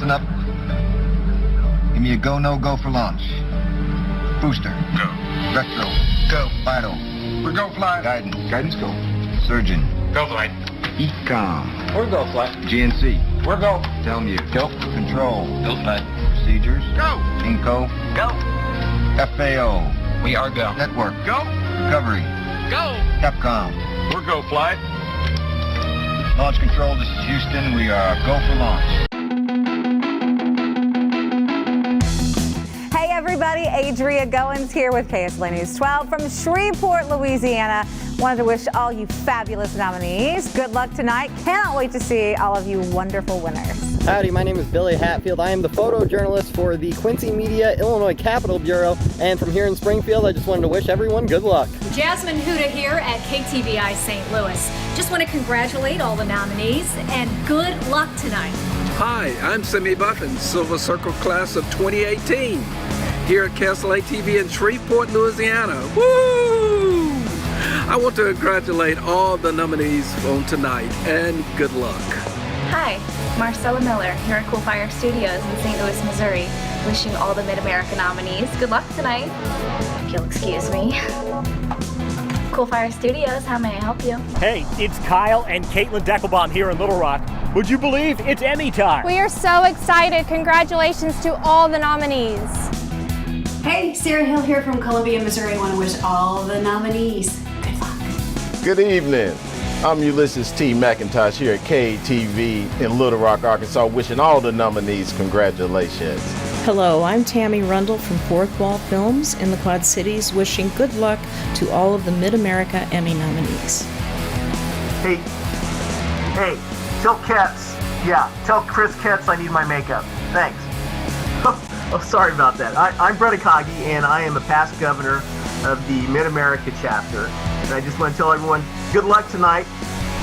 Listen up. Give me a go, no go for launch. Booster. Go. Retro. Go. Vital. We're go flight. Guidance. Guidance go. Surgeon. Go flight. Ecom. We're go flight. GNC. We're go. Telmute. Go. Control. Go flight. Procedures. Go. Inco. Go. FAO. We are go. Network. Go. Recovery. Go. Capcom. We're go flight. Launch control, this is Houston. We are go for launch. Hey everybody, Adria Goins here with KSLA News 12 from Shreveport, Louisiana. Wanted to wish all you fabulous nominees good luck tonight. Cannot wait to see all of you wonderful winners. Howdy, my name is Billy Hatfield. I am the photojournalist for the Quincy Media Illinois Capital Bureau, and from here in Springfield, I just wanted to wish everyone good luck. Jasmine Huda here at KTVI St. Louis. Just want to congratulate all the nominees and good luck tonight. Hi, I'm Simi Buffin, Silver Circle Class of 2018, here at KSLA TV in Shreveport, Louisiana. Woo! I want to congratulate all the nominees on tonight, and good luck. Hi, Marcella Miller here at Cool Fire Studios in St. Louis, Missouri, wishing all the Mid-America nominees good luck tonight. If you'll excuse me. Cool Fire Studios, how may I help you? Hey, it's Kyle and Caitlin Deckelbaum here in Little Rock. Would you believe it's Emmy time? We are so excited. Congratulations to all the nominees. Hey, Sarah Hill here from Columbia, Missouri. I want to wish all the nominees good luck. Good evening. I'm Ulysses T. McIntosh here at KTV in Little Rock, Arkansas, wishing all the nominees congratulations. Hello, I'm Tammy Rundle from Fourth Wall Films in the Quad Cities, wishing good luck to all of the Mid-America Emmy nominees. Hey, tell tell Chris Ketz I need my makeup. Thanks. Oh, sorry about that. I'm Brett Akagi, and I am a past governor of the Mid-America chapter. And I just want to tell everyone, good luck tonight.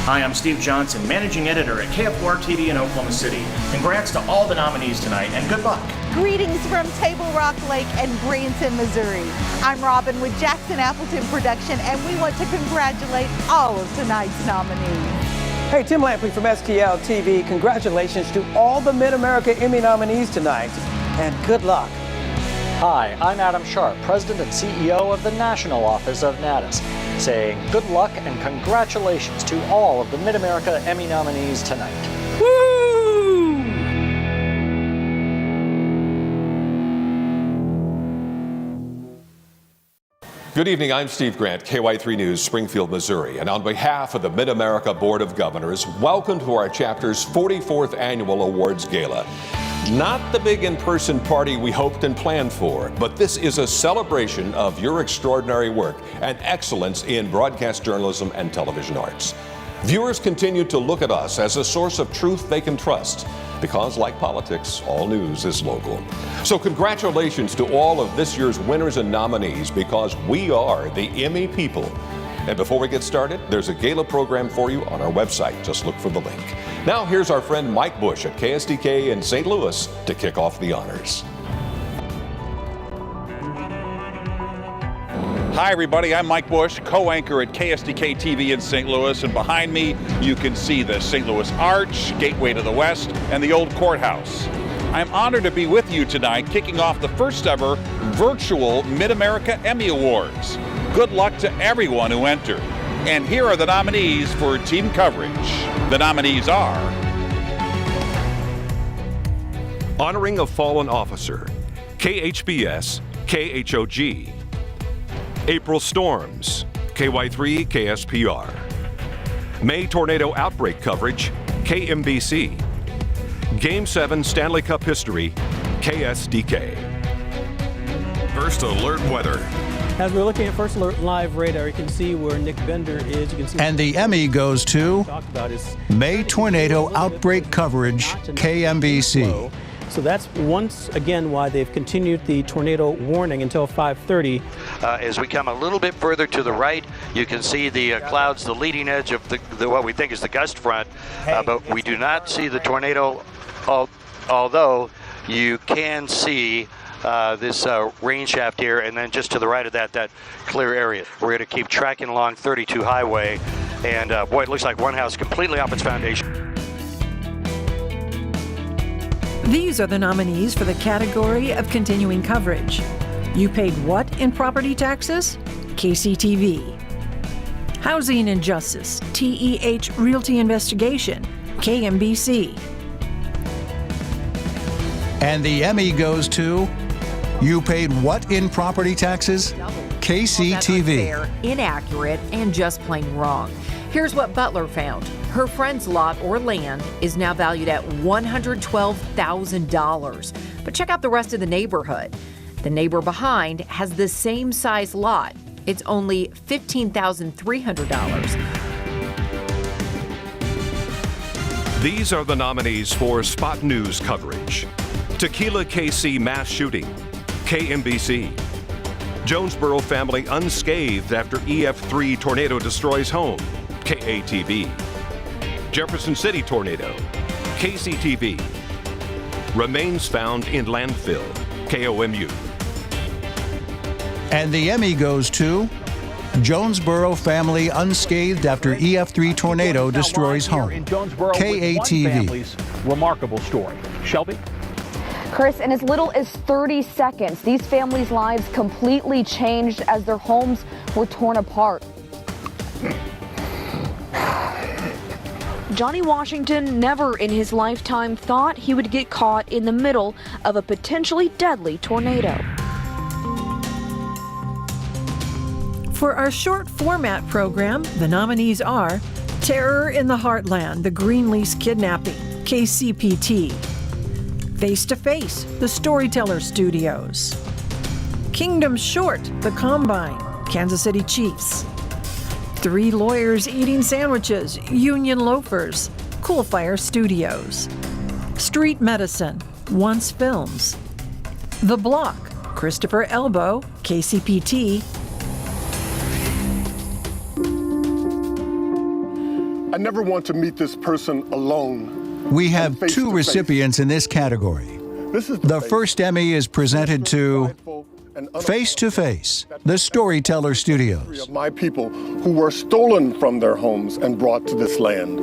Hi, I'm Steve Johnson, Managing Editor at KFOR TV in Oklahoma City. Congrats to all the nominees tonight, and good luck. Greetings from Table Rock Lake and Branson, Missouri. I'm Robin with Jackson Appleton Production, and we want to congratulate all of tonight's nominees. Hey, Tim Lampley from STL TV. Congratulations to all the Mid-America Emmy nominees tonight, and good luck. Hi, I'm Adam Sharp, President and CEO of the National Office of Natus, saying good luck and congratulations to all of the Mid-America Emmy nominees tonight. Woo! Good evening, I'm Steve Grant, KY3 News, Springfield, Missouri. And on behalf of the Mid-America Board of Governors, welcome to our chapter's 44th Annual Awards Gala. Not the big in-person party we hoped and planned for, but this is a celebration of your extraordinary work and excellence in broadcast journalism and television arts. Viewers continue to look at us as a source of truth they can trust, because like politics, all news is local. So congratulations to all of this year's winners and nominees, because we are the Emmy people. And before we get started, there's a gala program for you on our website. Just look for the link. Now here's our friend Mike Bush at KSDK in St. Louis to kick off the honors. Hi everybody, I'm Mike Bush, co-anchor at KSDK TV in St. Louis, and behind me you can see the St. Louis Arch, Gateway to the West, and the old courthouse. I'm honored to be with you tonight, kicking off the first ever virtual Mid-America Emmy Awards. Good luck to everyone who entered. And here are the nominees for team coverage. The nominees are Honoring a Fallen Officer, KHBS, KHOG. April Storms, KY3 KSPR. May Tornado Outbreak Coverage, KMBC. Game 7 Stanley Cup History, KSDK. First Alert Weather. As we're looking at First Alert Live radar, you can see where Nick Bender is. You can see. And the Emmy goes to May Tornado Outbreak Coverage, KMBC. So that's once again why they've continued the tornado warning until 5:30. As we come a little bit further to the right, you can see the clouds, the leading edge of the what we think is the gust front, but we do not see the tornado, although you can see this rain shaft here, and then just to the right of that clear area. We're going to keep tracking along 32 Highway, and boy, it looks like one house completely off its foundation. These are the nominees for the category of continuing coverage. You paid what in property taxes? KCTV. Housing and Justice, TEH Realty Investigation, KMBC. And the Emmy goes to You Paid What in Property Taxes? KCTV. Unfair, inaccurate, and just plain wrong. Here's what Butler found. Her friend's lot or land is now valued at $112,000. But check out the rest of the neighborhood. The neighbor behind has the same size lot. It's only $15,300. These are the nominees for Spot News coverage. Tequila KC mass shooting, KMBC. Jonesboro family unscathed after EF3 tornado destroys home, KATV. Jefferson City tornado, KCTV. Remains found in landfill, KOMU. And the Emmy goes to Jonesboro family unscathed after EF3 tornado destroys home, KATV. Remarkable story. Shelby? Chris, in as little as 30 seconds, these families' lives completely changed as their homes were torn apart. Johnny Washington never in his lifetime thought he would get caught in the middle of a potentially deadly tornado. For our short format program, the nominees are Terror in the Heartland, The Greenlease Kidnapping, KCPT. Face to Face, The Storyteller Studios. Kingdom Short, The Combine, Kansas City Chiefs. Three Lawyers Eating Sandwiches, Union Loafers, Cool Fire Studios. Street Medicine, Once Films. The Block, Christopher Elbow, KCPT. I never want to meet this person alone. We have two recipients in this category. The first Emmy is presented to Face to Face, The Storyteller Studios. My people who were stolen from their homes and brought to this land.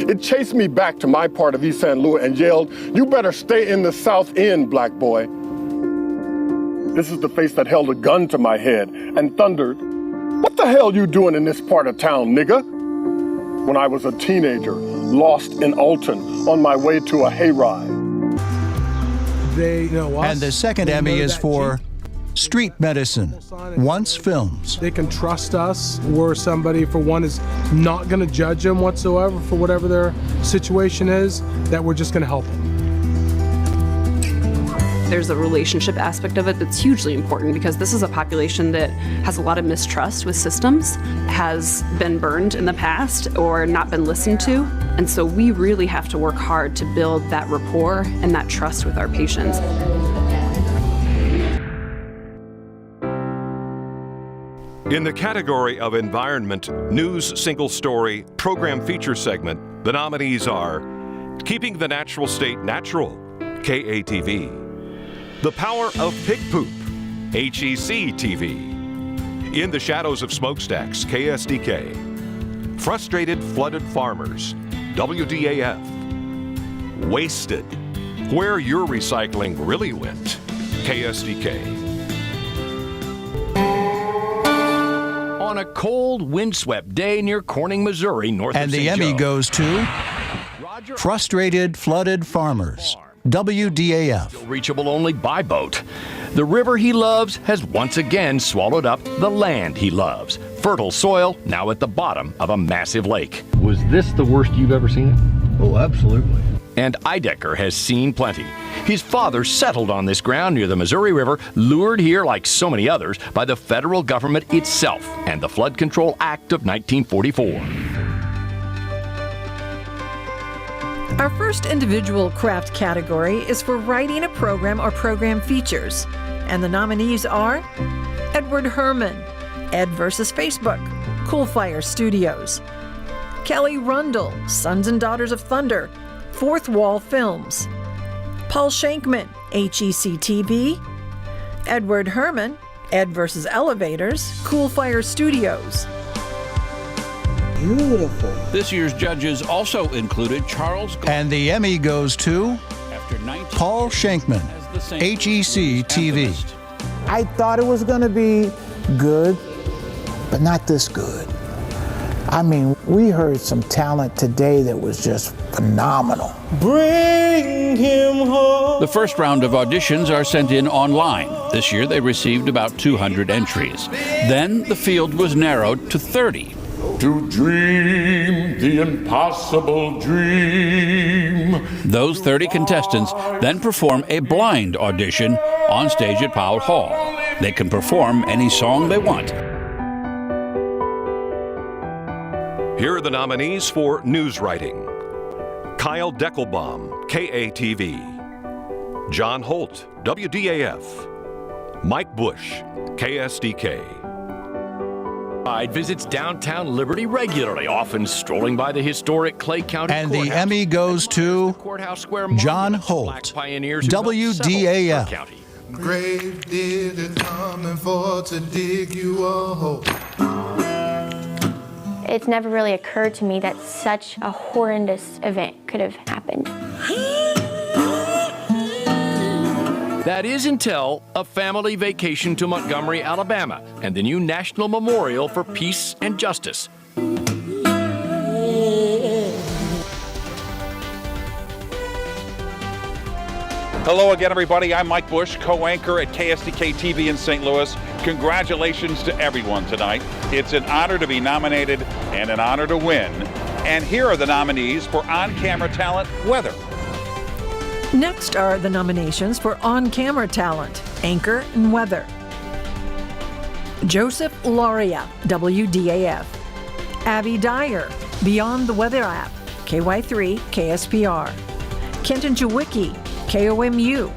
It chased me back to my part of East St. Louis and yelled, "You better stay in the South End, black boy." This is the face that held a gun to my head and thundered, "What the hell you doing in this part of town, nigga?" When I was a teenager, lost in Alton on my way to a hayride. They know us. And the second Emmy is for Street Medicine, Once Films. They can trust us. We're somebody, for one, is not going to judge them whatsoever for whatever their situation is, that we're just going to help them. There's a relationship aspect of it that's hugely important because this is a population that has a lot of mistrust with systems, has been burned in the past or not been listened to. And so we really have to work hard to build that rapport and that trust with our patients. In the category of Environment, News Single Story, Program Feature Segment, the nominees are Keeping the Natural State Natural, KATV. The Power of Pig Poop, HEC-TV. In the Shadows of Smokestacks, KSDK. Frustrated Flooded Farmers, WDAF. Wasted, Where Your Recycling Really Went, KSDK. On a cold, windswept day near Corning, Missouri, north of And St. the Emmy Joe. goes to Frustrated Flooded Farmers, WDAF. Reachable only by boat. The river he loves has once again swallowed up the land he loves. Fertile soil now at the bottom of a massive lake. Was this the worst you've ever seen it? Oh, absolutely. And Eidecker has seen plenty. His father settled on this ground near the Missouri River, lured here like so many others by the federal government itself and the Flood Control Act of 1944. Our first individual craft category is for writing a program or program features. And the nominees are Edward Herman, Ed vs. Facebook, Cool Fire Studios, Kelly Rundle, Sons and Daughters of Thunder, Fourth Wall Films, Paul Shankman, HEC-TV, Edward Herman, Ed vs. Elevators, Cool Fire Studios. Beautiful. This year's judges also included Charles. And the Emmy goes to Paul Shankman, HEC TV. I thought it was going to be good, but not this good. I mean, we heard some talent today that was just phenomenal. Bring him home. The first round of auditions are sent in online. This year they received about 200 entries. Then the field was narrowed to 30. To dream the impossible dream. Those 30 contestants then perform a blind audition on stage at Powell Hall. They can perform any song they want. Here are the nominees for news writing. Kyle Deckelbaum, KATV. John Holt, WDAF. Mike Bush, KSDK. Visits downtown Liberty regularly, often strolling by the historic Clay County And Courthouse. the Emmy goes to John Holt, WDAF. Grave digger coming for to dig you a hole. It's never really occurred to me that such a horrendous event could have happened. That is until a family vacation to Montgomery, Alabama, and the new National Memorial for Peace and Justice. Hello again, everybody. I'm Mike Bush, co-anchor at KSDK TV in St. Louis. Congratulations to everyone tonight. It's an honor to be nominated and an honor to win. And here are the nominees for on-camera talent, weather. Next are the nominations for on-camera talent, anchor and weather. Joseph Lauria, WDAF. Abby Dyer, Beyond the Weather App, KY3, KSPR. Kenton Jawicki, KOMU.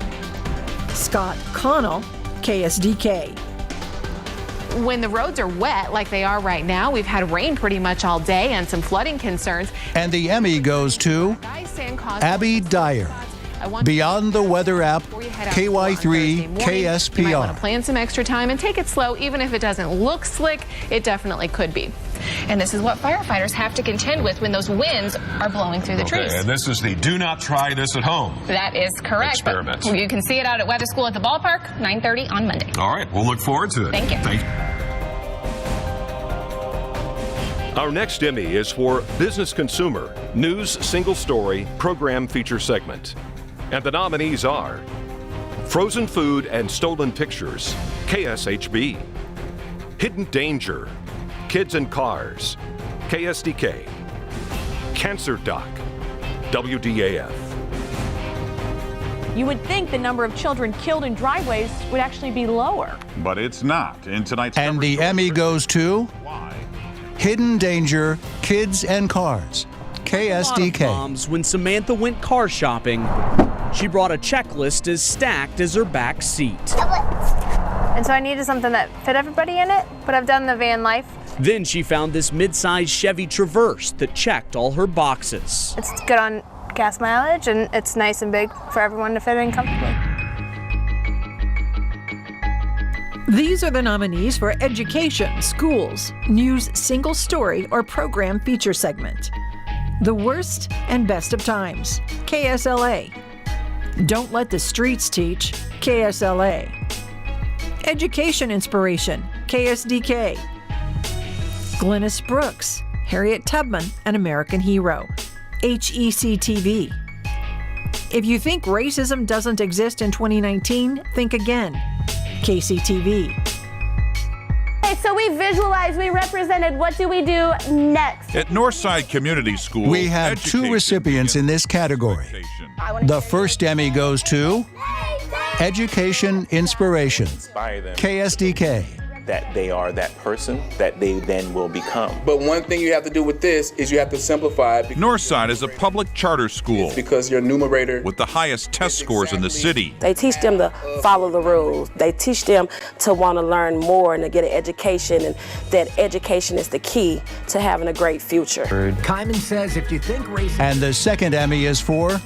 Scott Connell, KSDK. When the roads are wet like they are right now, we've had rain pretty much all day and some flooding concerns. And the Emmy goes to Abby Dyer, Beyond the Weather App, KY3, You might want to KSPR. plan some extra time and take it slow. Even if it doesn't look slick, it definitely could be. And this is what firefighters have to contend with when those winds are blowing through the trees. And this is the do not try this at home That is correct. experiment. You can see it out at Weather School at the ballpark, 9:30 on Monday. All right, we'll look forward to it. Thank you. Our next Emmy is for Business Consumer, News Single Story, Program Feature Segment. And the nominees are Frozen Food and Stolen Pictures, KSHB. Hidden Danger, Kids and Cars, KSDK. Cancer Doc, WDAF. You would think the number of children killed in driveways would actually be lower. But it's not. In tonight's And the Emmy goes to Hidden Danger, Kids and Cars, KSDK. Moms, when Samantha went car shopping, she brought a checklist as stacked as her back seat. And so I needed something that fit everybody in it, but I've done the van life. Then she found this mid-sized Chevy Traverse that checked all her boxes. It's good on gas mileage and it's nice and big for everyone to fit in comfortably. These are the nominees for Education, Schools, News Single Story, or Program Feature Segment. The Worst and Best of Times, KSLA. Don't Let the Streets Teach, KSLA. Education Inspiration, KSDK. Glennis Brooks, Harriet Tubman, An American Hero, HEC TV. If you think racism doesn't exist in 2019, think again, KCTV. Okay, so we visualized, we represented. What do we do next? At Northside Community School, We have two recipients in this category. The first Emmy goes to Education Inspiration, KSDK. That they are that person that they then will become. But one thing you have to do with this is you have to simplify it. Northside is a public charter school Because your numerator with the highest test scores in the city. They teach them to follow the rules. They teach them to want to learn more and to get an education, and that education is the key to having a great future. Kyman says if you think racism... And the second Emmy is for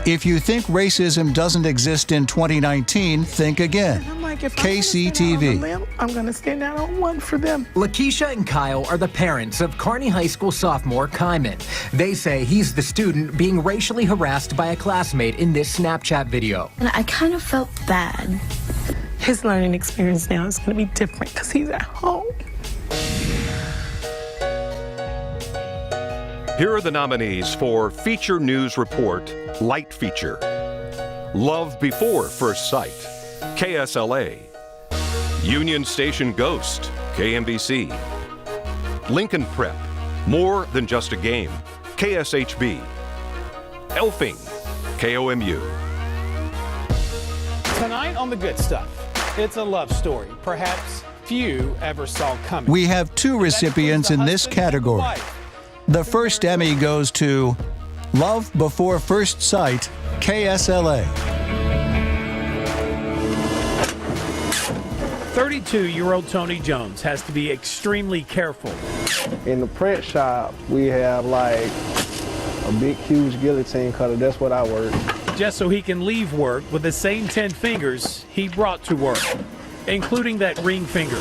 If You Think Racism Doesn't Exist in 2019, Think Again, KCTV. I'm going to stand down on one for them. Lakeisha and Kyle are the parents of Kearney High School sophomore Kyman. They say he's the student being racially harassed by a classmate in this Snapchat video. And I kind of felt bad. His learning experience now is going to be different because he's at home. Here are the nominees for Feature News Report Light Feature. Love Before First Sight, KSLA. Union Station Ghost, KMBC. Lincoln Prep, More Than Just a Game, KSHB. Elfing, KOMU. Tonight on The Good Stuff, it's a love story perhaps few ever saw coming. We have 2 recipients in this category. The first Emmy goes to Love Before First Sight, KSLA. 32-year-old Tony Jones has to be extremely careful. In the print shop, we have like a big, huge guillotine cutter. That's what I work. Just so he can leave work with the same 10 fingers he brought to work, including that ring finger.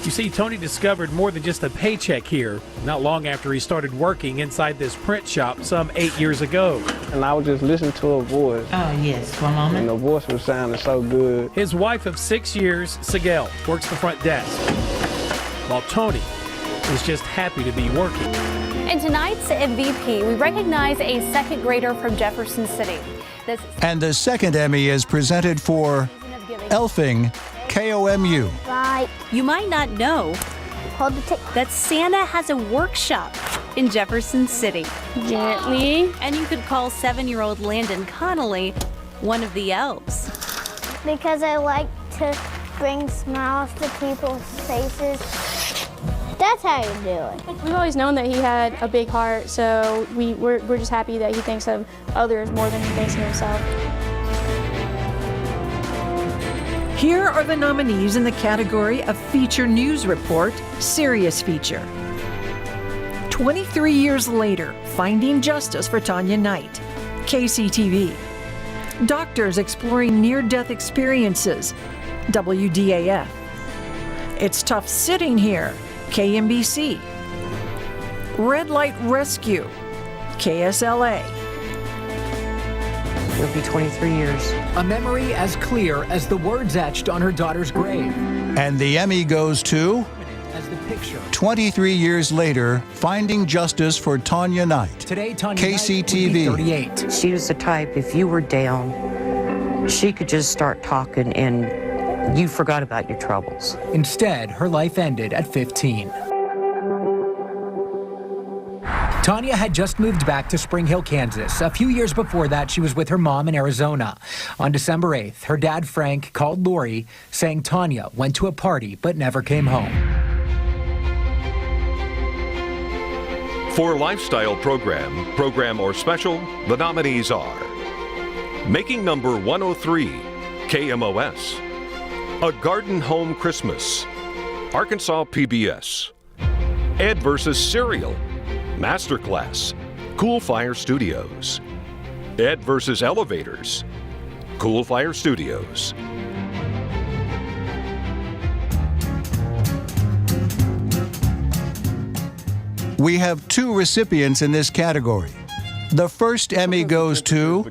You see, Tony discovered more than just a paycheck here, not long after he started working inside this print shop some 8 years ago. And I was just listening to a voice. Oh, yes. One moment. And the voice was sounding so good. His wife of 6 years, Sigel, works the front desk, while Tony is just happy to be working. In tonight's MVP, we recognize a second grader from Jefferson City. And the second Emmy is presented for Elfing, KOMU. Bye. You might not know that Santa has a workshop in Jefferson City. Gently. And you could call 7-year-old Landon Connolly one of the elves. Because I like to bring smiles to people's faces. That's how you do it. We've always known that he had a big heart, so we're just happy that he thinks of others more than he thinks of himself. Here are the nominees in the category of Feature News Report, Serious Feature. 23 years later, Finding Justice for Tanya Knight, KCTV. Doctors exploring near-death experiences, WDAF. It's Tough Sitting Here, KMBC. Red Light Rescue, KSLA. It'll be 23 years. A memory as clear as the words etched on her daughter's grave. And the Emmy goes to As the picture. 23 years later, Finding Justice for Tanya Knight. Today, Tanya KCTV. Knight would be 38. She was the type, if you were down, she could just start talking and you forgot about your troubles. Instead, her life ended at 15. Tanya had just moved back to Spring Hill, Kansas. A few years before that, she was with her mom in Arizona. On December 8th, her dad, Frank, called Lori, saying Tanya went to a party but never came home. For Lifestyle Program or Special, the nominees are Making Number 103, KMOS, A Garden Home Christmas, Arkansas PBS, Ed vs. Cereal, Masterclass, Cool Fire Studios, Ed vs. Elevators, Cool Fire Studios. We have 2 recipients in this category. The first Emmy goes to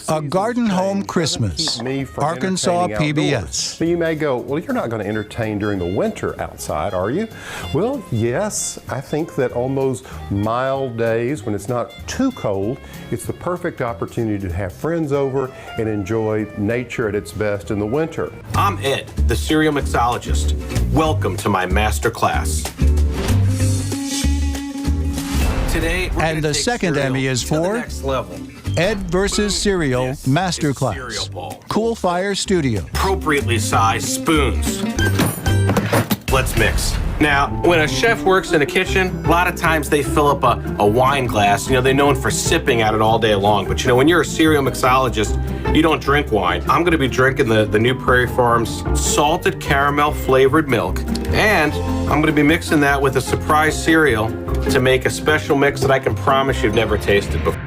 A Garden Home Christmas, Arkansas PBS. So you may go, well, you're not going to entertain during the winter outside, are you? Well, yes, I think that on those mild days when it's not too cold, it's the perfect opportunity to have friends over and enjoy nature at its best in the winter. I'm Ed, the cereal mixologist. Welcome to my master class. Today, and the second Emmy is for Ed vs. Cereal Masterclass, Cool Fire Studio. Appropriately sized spoons. Let's mix. Now, when a chef works in a kitchen, a lot of times they fill up a wine glass. You know, they're known for sipping at it all day long. But you know, when you're a cereal mixologist, you don't drink wine. I'm going to be drinking the New Prairie Farms salted caramel flavored milk. And I'm going to be mixing that with a surprise cereal to make a special mix that I can promise you've never tasted before.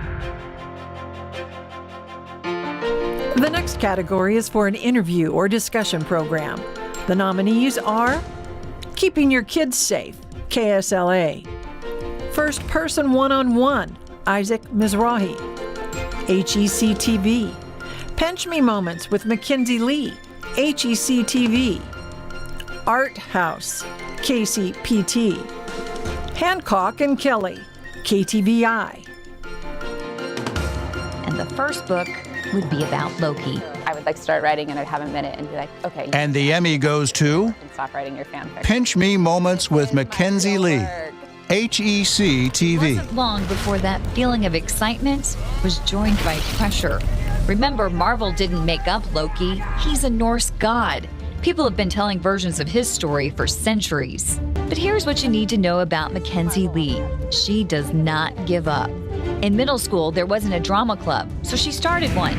The next category is for an interview or discussion program. The nominees are Keeping Your Kids Safe, KSLA. First Person One-on-One, Isaac Mizrahi, HEC TV. Pinch Me Moments with Mackenzie Lee, HEC TV. Art House, KCPT. Hancock and Kelly, KTVI. And the first book would be about Loki. I would like start writing and I'd have a minute and be like, okay. And the Emmy goes to Stop writing your fanfic. Pinch Me Moments with Mackenzie Lee, HEC TV. It wasn't long before that feeling of excitement was joined by pressure. Remember, Marvel didn't make up Loki. He's a Norse god. People have been telling versions of his story for centuries. But here's what you need to know about Mackenzie Lee. She does not give up. In middle school, there wasn't a drama club, so she started one.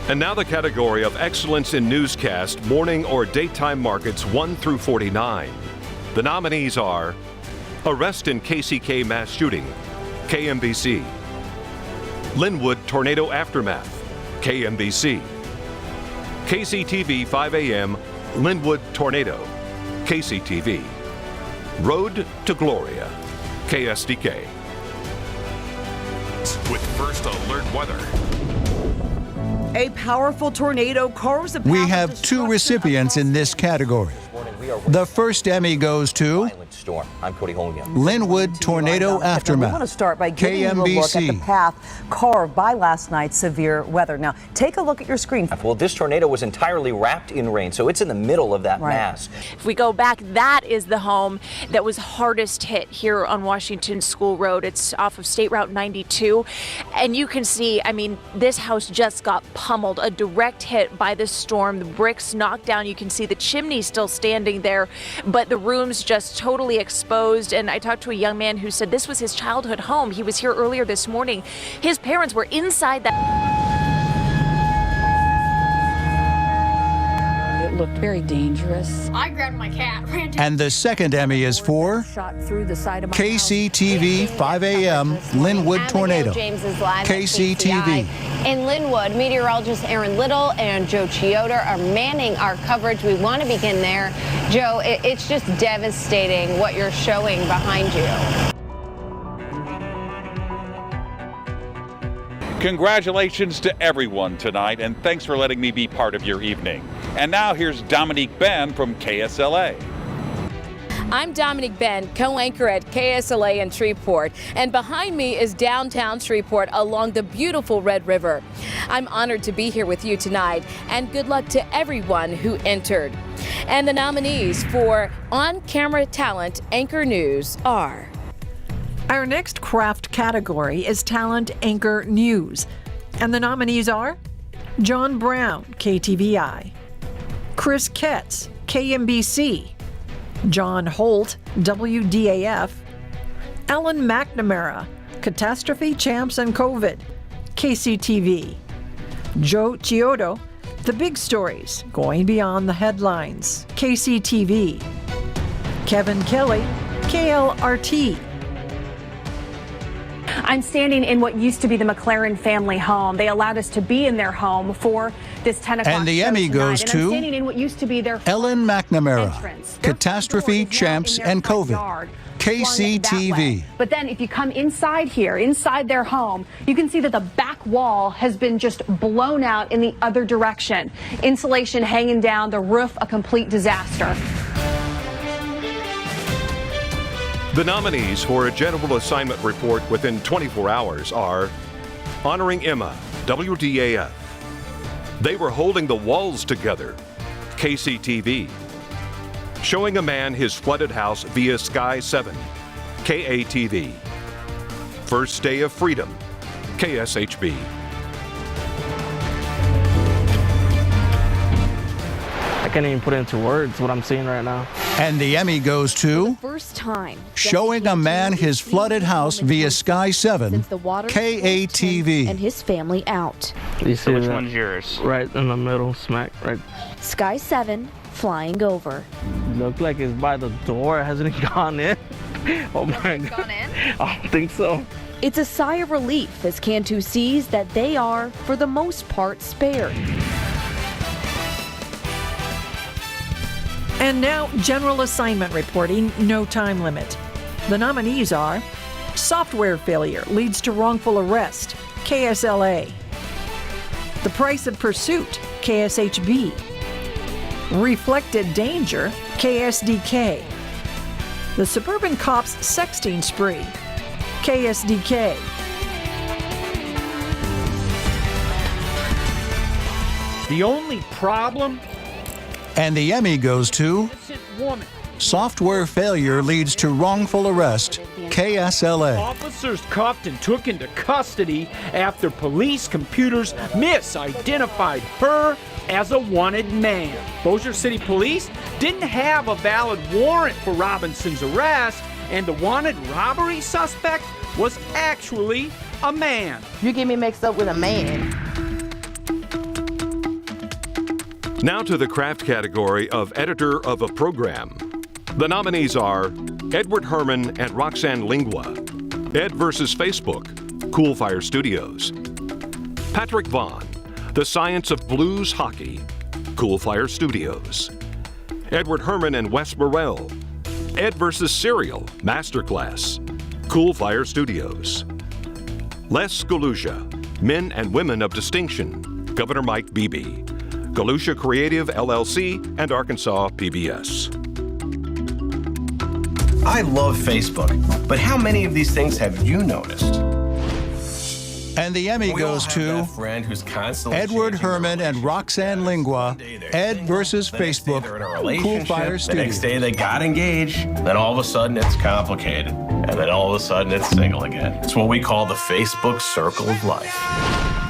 And now the category of Excellence in Newscast, Morning or Daytime Markets 1 through 49. The nominees are Arrest in KCK Mass Shooting, KMBC. Linwood Tornado Aftermath, KMBC. KCTV 5 a.m. Linwood Tornado, KCTV. Road to Gloria, KSDK. With First Alert Weather. A powerful tornado carves a path. We have two recipients in this category. The first Emmy goes to Storm. I'm Cody Holmgren. Linwood Tornado Aftermath. We want to start by giving you a look at the path carved by last night's severe weather. Now, take a look at your screen. Well, this tornado was entirely wrapped in rain, so it's in the middle of that mass. If we go back, that is the home that was hardest hit here on Washington School Road. It's off of State Route 92. And you can see, I mean, this house just got pummeled, a direct hit by the storm. The bricks knocked down. You can see the chimney still standing there, but the rooms just totally exposed. And I talked to a young man who said this was his childhood home. He was here earlier this morning. His parents were inside that. It looked very dangerous. I grabbed my cat. And the second Emmy is for KCTV 5 a.m. Linwood Tornado. James is live KCTV. In Linwood, meteorologist Aaron Little and Joe Chioda are manning our coverage. We want to begin there. Joe, it's just devastating what you're showing behind you. Congratulations to everyone tonight, and thanks for letting me be part of your evening. And now here's Dominique Ben from KSLA. I'm Dominique Ben, co-anchor at KSLA in Shreveport, and behind me is downtown Shreveport along the beautiful Red River. I'm honored to be here with you tonight, and good luck to everyone who entered. And the nominees for On-Camera Talent Anchor News are... Our next craft category is Talent Anchor News, and the nominees are John Brown, KTVI, Chris Ketz, KMBC, John Holt, WDAF, Ellen McNamara, Catastrophe Champs and COVID, KCTV, Joe Chiodo, The Big Stories, Going Beyond the Headlines, KCTV, Kevin Kelly, KLRT. I'm standing in what used to be the McLaren family home. They allowed us to be in their home for this 10 o'clock And the show Emmy tonight. goes And to I'm standing in what used to be their Ellen McNamara, entrance. Catastrophe Champs and COVID, KCTV. But then if you come inside here, inside their home, you can see that the back wall has been just blown out in the other direction. Insulation hanging down, the roof a complete disaster. The nominees for a general assignment report within 24 hours are Honoring Emma, WDAF. They Were Holding the Walls Together, KCTV. Showing a Man His Flooded House via Sky 7, KATV. First Day of Freedom, KSHB. I can't even put into words what I'm seeing right now. And the Emmy goes to First time. Showing a Man His Flooded House via Sky 7, The water KATV. and his family out. You see which that? one's yours? Right in the middle, smack right. Sky 7 flying over. Look like it's by the door. Hasn't it gone in? Oh my God. Gone in? I don't think so. It's a sigh of relief as Cantu sees that they are, for the most part, spared. And now, general assignment reporting, no time limit. The nominees are software failure leads to wrongful arrest, KSLA. The price of pursuit, KSHB. Reflected danger, KSDK. The suburban cop's sexting spree, KSDK. The only problem? And the Emmy goes to Woman. software failure leads to wrongful arrest, KSLA. Officers cuffed and took into custody after police computers misidentified her as a wanted man. Bossier City Police didn't have a valid warrant for Robinson's arrest, and the wanted robbery suspect was actually a man. You get me mixed up with a man. Now to the craft category of editor of a program. The nominees are Edward Herman and Roxanne Lingua, Ed vs. Facebook, Cool Fire Studios, Patrick Vaughn, The Science of Blues Hockey, Cool Fire Studios, Edward Herman and Wes Morrell, Ed vs. Cereal, Masterclass, Cool Fire Studios, Les Galusha, Men and Women of Distinction, Governor Mike Beebe, Galusha Creative LLC, and Arkansas PBS. I love Facebook, but how many of these things have you noticed? And the Emmy goes to friend who's constantly Edward Herman and Roxanne Lingua, Ed versus Facebook, Cool Fire The next Studios. day they got engaged, then all of a sudden it's complicated, and then all of a sudden it's single again. It's what we call the Facebook circle of life.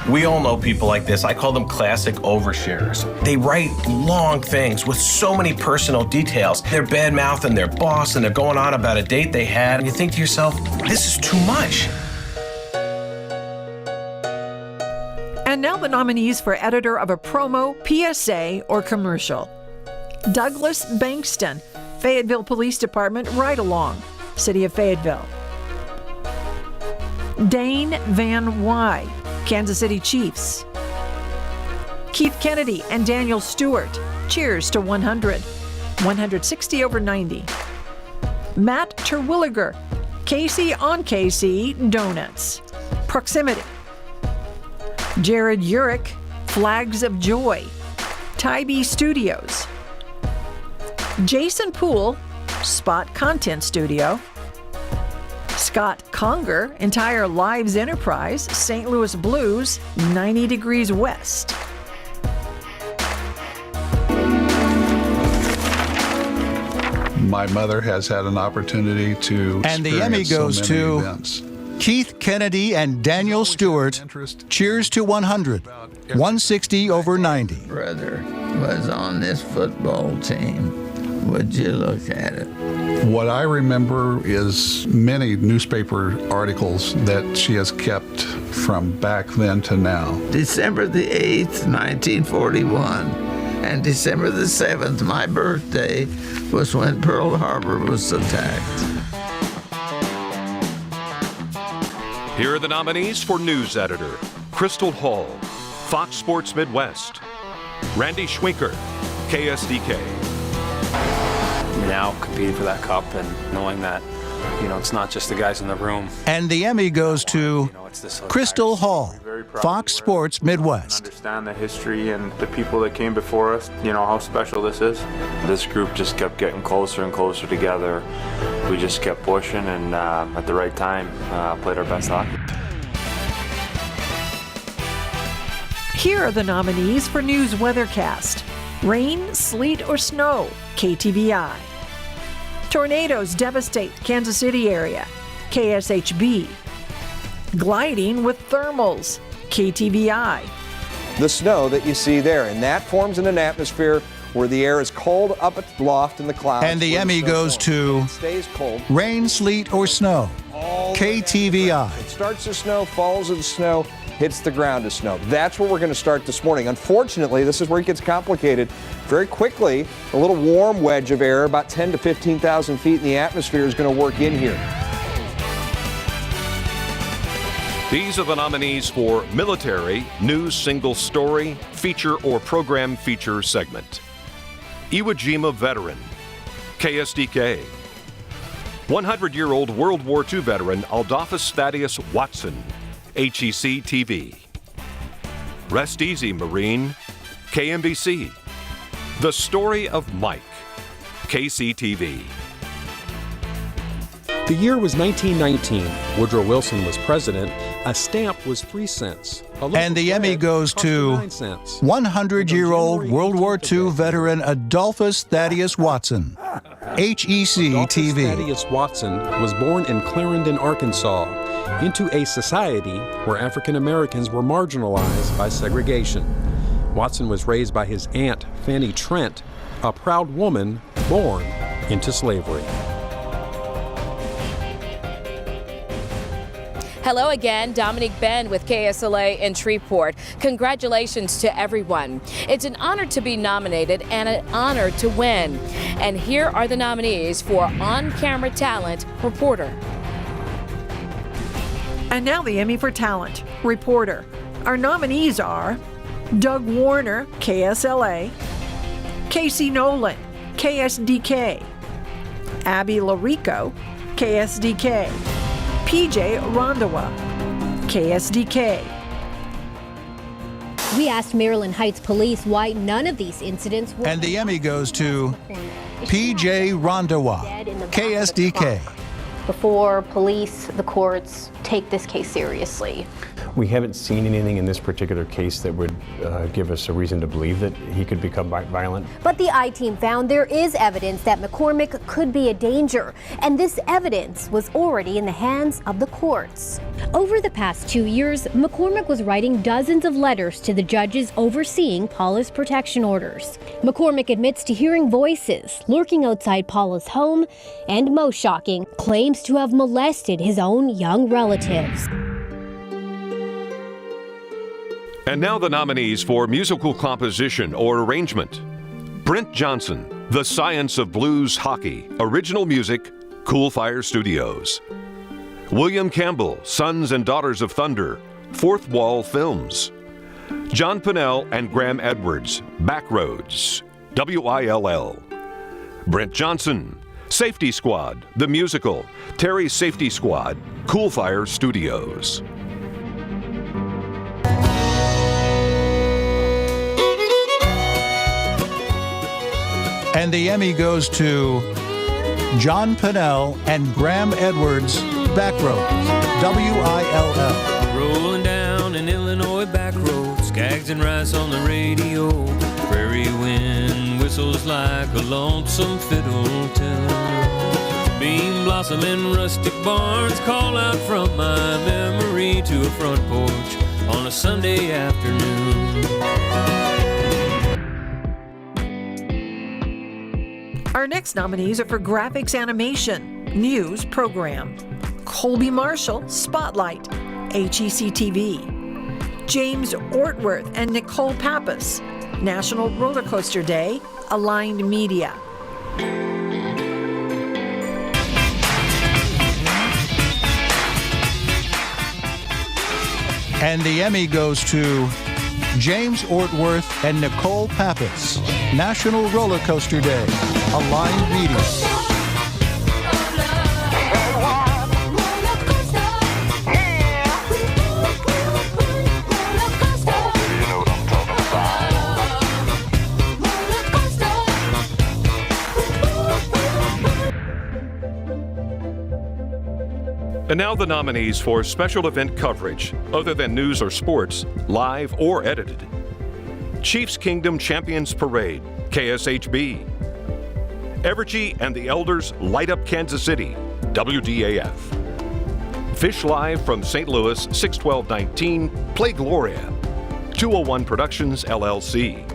We all know people like this. I call them classic oversharers. They write long things with so many personal details. They're bad-mouthing their boss and they're going on about a date they had, and you think to yourself, this is too much. And now the nominees for editor of a promo, PSA, or commercial. Douglas Bankston, Fayetteville Police Department Ride-Along, City of Fayetteville. Dane Van Wy, Kansas City Chiefs. Keith Kennedy and Daniel Stewart, Cheers to 100, 160 over 90. Matt Terwilliger, Casey on Casey Donuts, Proximity. Jared Urich, Flags of Joy, Tybee Studios. Jason Poole, Spot Content Studio. Scott Conger, Entire Lives Enterprise, St. Louis Blues, 90 Degrees West. My mother has had an opportunity to And the Emmy goes so many to events. Keith Kennedy and Daniel Stewart, Cheers to 100, 160 over 90. Brother was on this football team. Would you look at it? What I remember is many newspaper articles that she has kept from back then to now. December the 8th, 1941, and December the 7th, my birthday, was when Pearl Harbor was attacked. Here are the nominees for news editor. Crystal Hall, Fox Sports Midwest. Randy Schwinker, KSDK. Now competing for that cup and knowing that, it's not just the guys in the room. And the Emmy goes to Crystal Hall, Fox Sports Midwest. Understand the history and the people that came before us, how special this is. This group just kept getting closer and closer together. We just kept pushing and at the right time played our best hockey. Here are the nominees for News Weathercast. Rain, sleet, or snow, KTVI. Tornadoes devastate Kansas City area, KSHB. Gliding with thermals, KTVI. The snow that you see there, and that forms in an atmosphere where the air is cold up aloft in the clouds. And the Emmy goes to stays cold. Rain, sleet, or snow, KTVI. It starts to snow, falls of the snow, hits the ground as snow. That's where we're going to start this morning. Unfortunately, this is where it gets complicated. Very quickly, a little warm wedge of air, about 10 to 15,000 feet in the atmosphere, is going to work in here. These are the nominees for Military, News Single Story, Feature or Program Feature Segment. Iwo Jima Veteran, KSDK. 100-year-old World War II veteran Adolphus Thaddeus Watson, HEC TV. Rest Easy Marine, KMBC. The Story of Mike, KCTV. The year was 1919. Woodrow Wilson was president. A stamp was 3 cents. And the Emmy goes to 100-year-old World War II veteran Adolphus Thaddeus Watson, HEC TV. Thaddeus Watson was born in Clarendon, Arkansas, into a society where African Americans were marginalized by segregation. Watson was raised by his aunt, Fanny Trent, a proud woman born into slavery. Hello again, Dominique Ben with KSLA in Shreveport. Congratulations to everyone. It's an honor to be nominated and an honor to win. And here are the nominees for On-Camera Talent Reporter. And now the Emmy for Talent Reporter. Our nominees are Doug Warner, KSLA, Casey Nolan, KSDK, Abby Larico, KSDK, PJ Rondawa, KSDK. We asked Maryland Heights Police why none of these incidents were... And the Emmy goes to PJ Rondawa, KSDK. Before police, the courts take this case seriously. We haven't seen anything in this particular case that would give us a reason to believe that he could become violent. But the I-Team found there is evidence that McCormick could be a danger, and this evidence was already in the hands of the courts. Over the past 2 years, McCormick was writing dozens of letters to the judges overseeing Paula's protection orders. McCormick admits to hearing voices lurking outside Paula's home, and most shocking, claims to have molested his own young relatives. And now the nominees for Musical Composition or Arrangement. Brent Johnson, The Science of Blues Hockey, Original Music, Cool Fire Studios. William Campbell, Sons and Daughters of Thunder, Fourth Wall Films. John Pennell and Graham Edwards, Backroads, WILL. Brent Johnson, Safety Squad, The Musical, Terry's Safety Squad, Cool Fire Studios. And the Emmy goes to John Pennell and Graham Edwards, Backroads, WILL. Rolling down in Illinois back roads, Skaggs and Rice on the radio. Prairie wind whistles like a lonesome fiddle tune. Bean blossom in rustic barns call out from my memory to a front porch on a Sunday afternoon. Our next nominees are for Graphics Animation, News Program. Colby Marshall, Spotlight, HEC TV. James Ortworth and Nicole Pappas, National Roller Coaster Day, Aligned Media. And the Emmy goes to James Ortworth and Nicole Pappas, National Roller Coaster Day, Aligned Media. And now the nominees for special event coverage, other than news or sports, live or edited. Chiefs Kingdom Champions Parade, KSHB. Evergy and the Elders Light Up Kansas City, WDAF. Fish Live from St. Louis, 6/12/19, Play Gloria, 201 Productions, LLC.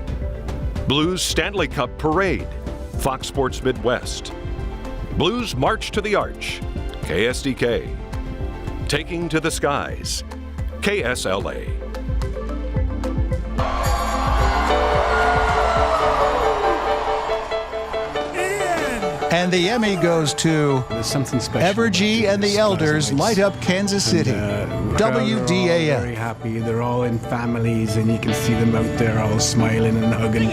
Blues Stanley Cup Parade, Fox Sports Midwest. Blues March to the Arch, KSDK. Taking to the Skies, KSLA. And And the Emmy goes to Evergy and the Elders Light Up Kansas City. WDAF. Very happy. They're all in families, and you can see them out there all smiling and hugging.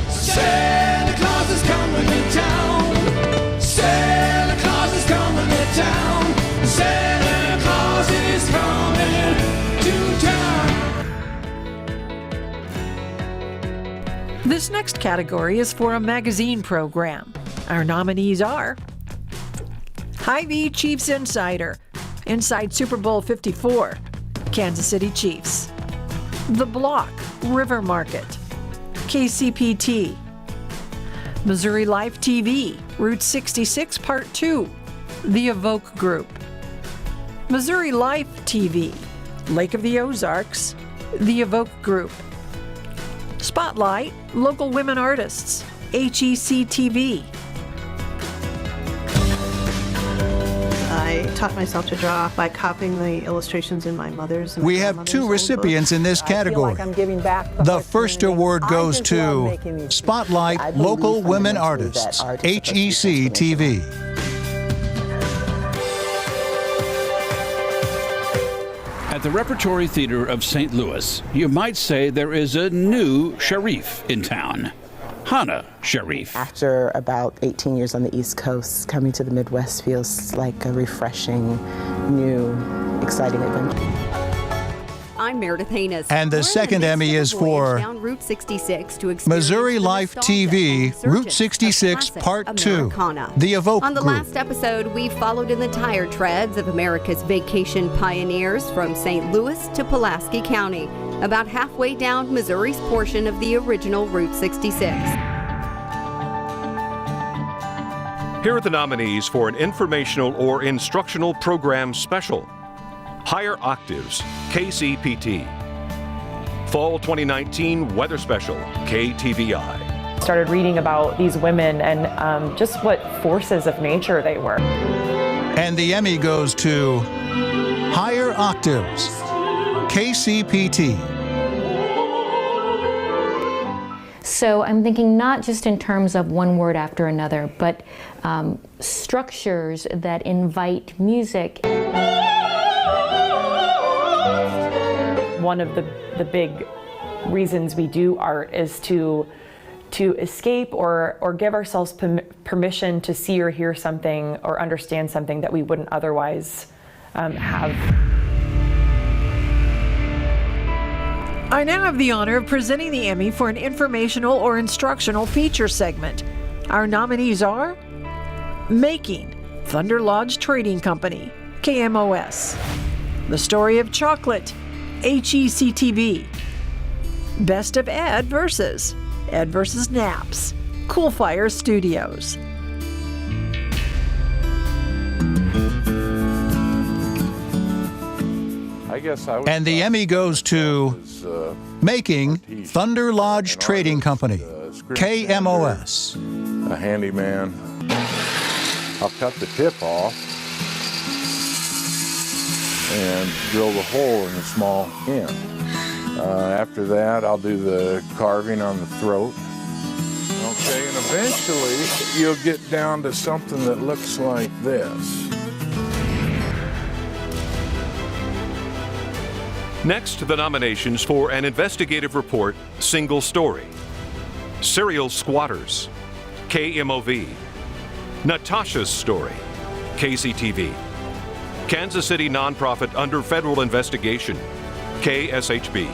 Santa Claus is coming to town. Santa Claus is coming to town. Santa Claus is coming to town. This next category is for a magazine program. Our nominees are Hy-Vee Chiefs Insider, Inside Super Bowl 54, Kansas City Chiefs. The Block, River Market, KCPT. Missouri Life TV, Route 66 Part 2, The Evoke Group. Missouri Life TV, Lake of the Ozarks, The Evoke Group. Spotlight, Local Women Artists, HEC TV. I taught myself to draw by copying the illustrations in my mother's. We have two recipients in this category. The first award goes to Spotlight Local Women Artists, HEC TV. At the Repertory Theater of St. Louis, you might say there is a new Sharif in town. Hannah Sharif. After about 18 years on the East Coast, coming to the Midwest feels like a refreshing, new, exciting adventure. I'm Meredith Haynes. And the second Emmy is for down Route 66 to Missouri Life TV, Route 66, Part 2, The Evoke On the Group. last episode, we followed in the tire treads of America's vacation pioneers from St. Louis to Pulaski County, about halfway down Missouri's portion of the original Route 66. Here are the nominees for an informational or instructional program special. Higher Octaves, KCPT. Fall 2019 Weather Special, KTVI. Started reading about these women and just what forces of nature they were. And the Emmy goes to Higher Octaves, KCPT. So I'm thinking not just in terms of one word after another, but structures that invite music. One of the big reasons we do art is to escape or give ourselves permission to see or hear something or understand something that we wouldn't otherwise have. I now have the honor of presenting the Emmy for an informational or instructional feature segment. Our nominees are Making, Thunder Lodge Trading Company, KMOS. The Story of Chocolate, HEC-TV. Best of Ed vs. Naps, Cool Fire Studios. And the Emmy goes to Making, Thunder Lodge Trading Company, KMOS. A handyman. I'll cut the tip off and drill the hole in the small end. After that, I'll do the carving on the throat. Okay, and eventually you'll get down to something that looks like this. Next, the nominations for an investigative report, Single Story. Serial Squatters, KMOV. Natasha's Story, KCTV. Kansas City nonprofit under federal investigation, KSHB.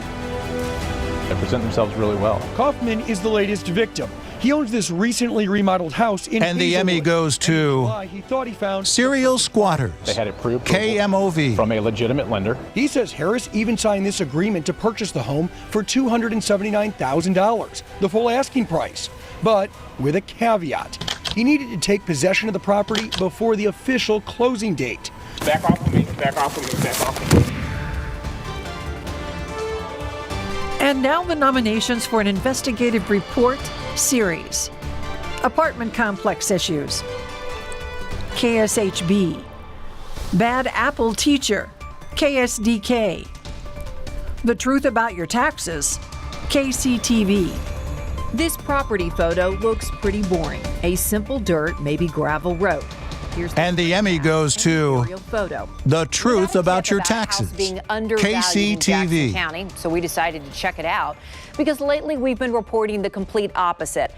They present themselves really well. Kaufman is the latest victim. He owns this recently remodeled house in And the Emmy goes to he thought he found Serial Squatters, They had it pre-approved KMOV. from a legitimate lender. He says Harris even signed this agreement to purchase the home for $279,000, the full asking price, but with a caveat. He needed to take possession of the property before the official closing date. Back off of me, back off of me, back off of me. And now the nominations for an investigative report series. Apartment complex issues. KSHB. Bad apple teacher. KSDK. The truth about your taxes. KCTV. This property photo looks pretty boring. A simple dirt, maybe gravel road. And the Emmy goes to photo. The Truth About Your Taxes, Being undervalued in Jackson KCTV. County, so we decided to check it out because lately we've been reporting the complete opposite.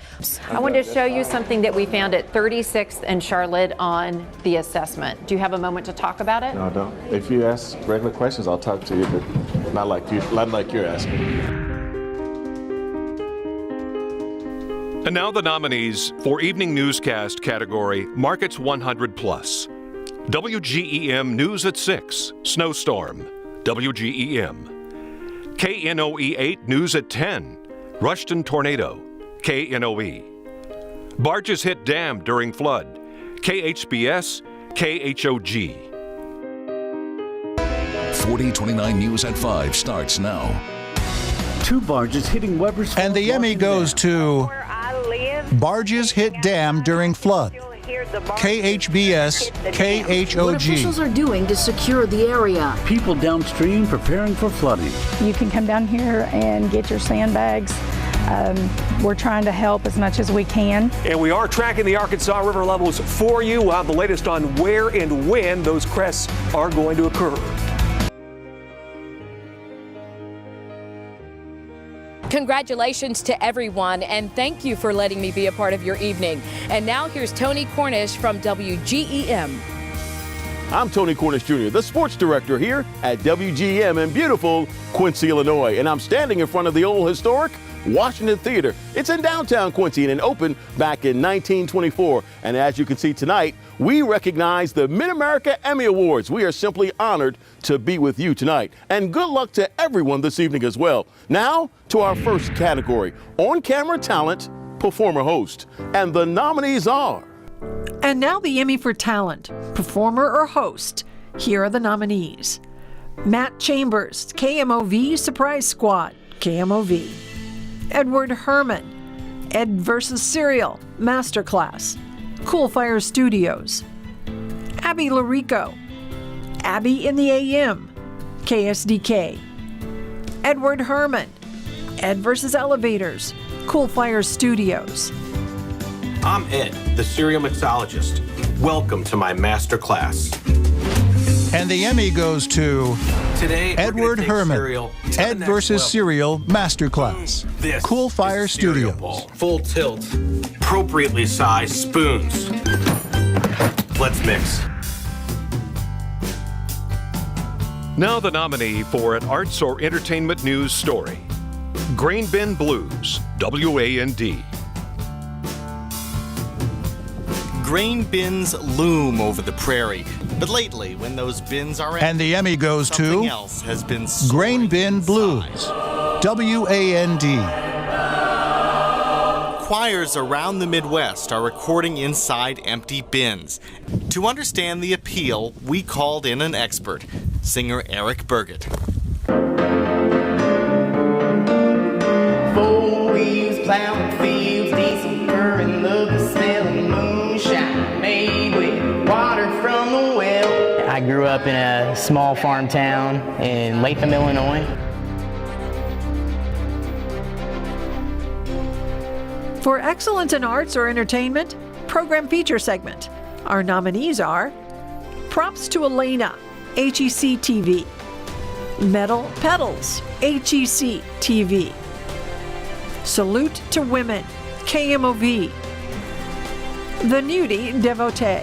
I wanted to show you something that we found at 36th and Charlotte on the assessment. Do you have a moment to talk about it? No, I don't. If you ask regular questions, I'll talk to you, but not like you're asking. And now the nominees for Evening Newscast category, Markets 100 Plus. WGEM News at 6, Snowstorm, WGEM. KNOE 8 News at 10, Rushton Tornado, KNOE. Barges hit dam during flood, KHBS, KHOG. 4029 News at 5 starts now. 2 barges hitting Weber's. And the Emmy goes to Barges Hit Dam During Flood, KHBS, KHOG. What officials are doing to secure the area. People downstream preparing for flooding. You can come down here and get your sandbags. We're trying to help as much as we can. And we are tracking the Arkansas River levels for you. We'll have the latest on where and when those crests are going to occur. Congratulations to everyone, and thank you for letting me be a part of your evening. And now here's Tony Cornish from WGEM. I'm Tony Cornish Jr., the sports director here at WGEM in beautiful Quincy, Illinois. And I'm standing in front of the old historic Washington Theater. It's in downtown Quincy and it opened back in 1924. And as you can see tonight, we recognize the Mid-America Emmy Awards. We are simply honored to be with you tonight. And good luck to everyone this evening as well. Now to our first category, on-camera talent, performer host. And the nominees are... And now the Emmy for talent, performer or host. Here are the nominees. Matt Chambers, KMOV Surprise Squad, KMOV. Edward Herman, Ed vs. Serial, Masterclass, Cool Fire Studios. Abby Larico, Abby in the AM, KSDK. Edward Herman, Ed vs. Elevators, Cool Fire Studios. I'm Ed, the serial mixologist. Welcome to my master class. And the Emmy goes to Today, Edward Herman, Ed vs. Serial Masterclass, This Cool Fire is cereal Studios. bowl. Full tilt, appropriately sized spoons. Let's mix. Now the nominee for an arts or entertainment news story. Grain Bin Blues, WAND. Grain bins loom over the prairie, but lately, when those bins are empty, And the Emmy goes something to else has been Grain Bin Blues, WAND. Choirs around the Midwest are recording inside empty bins. To understand the appeal, we called in an expert, singer Eric Burgett. 4 wheels plowing fields, diesel purring, love the smell of moonshine made with water from the well. I grew up in a small farm town in Latham, Illinois. For excellence in arts or entertainment, program feature segment. Our nominees are Props to Elena, HEC TV. Metal Pedals, HEC TV. Salute to Women, KMOV. The Nudie Devotee,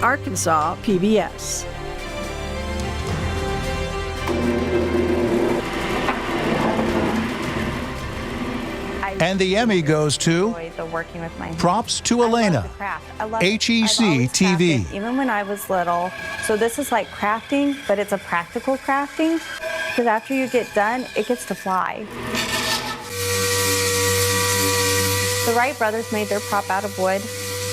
Arkansas PBS. And the Emmy goes to the working with my hands. Props to Elena, HEC TV. Even when I was little. So this is like crafting, but it's a practical crafting because after you get done, it gets to fly. The Wright brothers made their prop out of wood,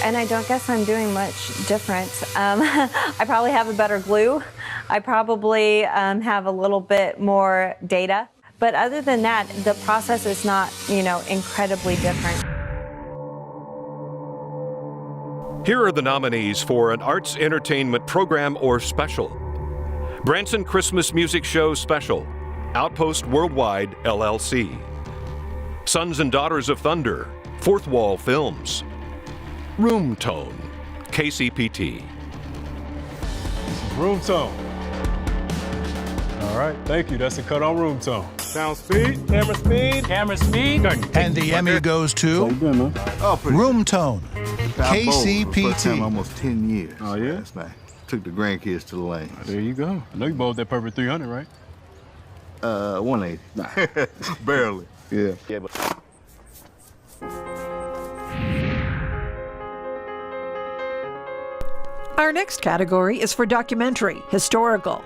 and I don't guess I'm doing much different. I probably have a better glue. I probably have a little bit more data. But other than that, the process is not, incredibly different. Here are the nominees for an arts entertainment program or special. Branson Christmas Music Show Special, Outpost Worldwide, LLC. Sons and Daughters of Thunder, Fourth Wall Films. Room Tone, KCPT. Room Tone. All right, thank you. That's a cut on Room Tone. Sound speed, camera speed. Camera speed. And the Emmy goes to Room Tone, KCPT. First time in almost 10 years. Oh, yeah? Last night. Took the grandkids to the lanes. There you go. I know you bowled that perfect 300, right? 180. Barely. Yeah. But Our next category is for documentary, historical.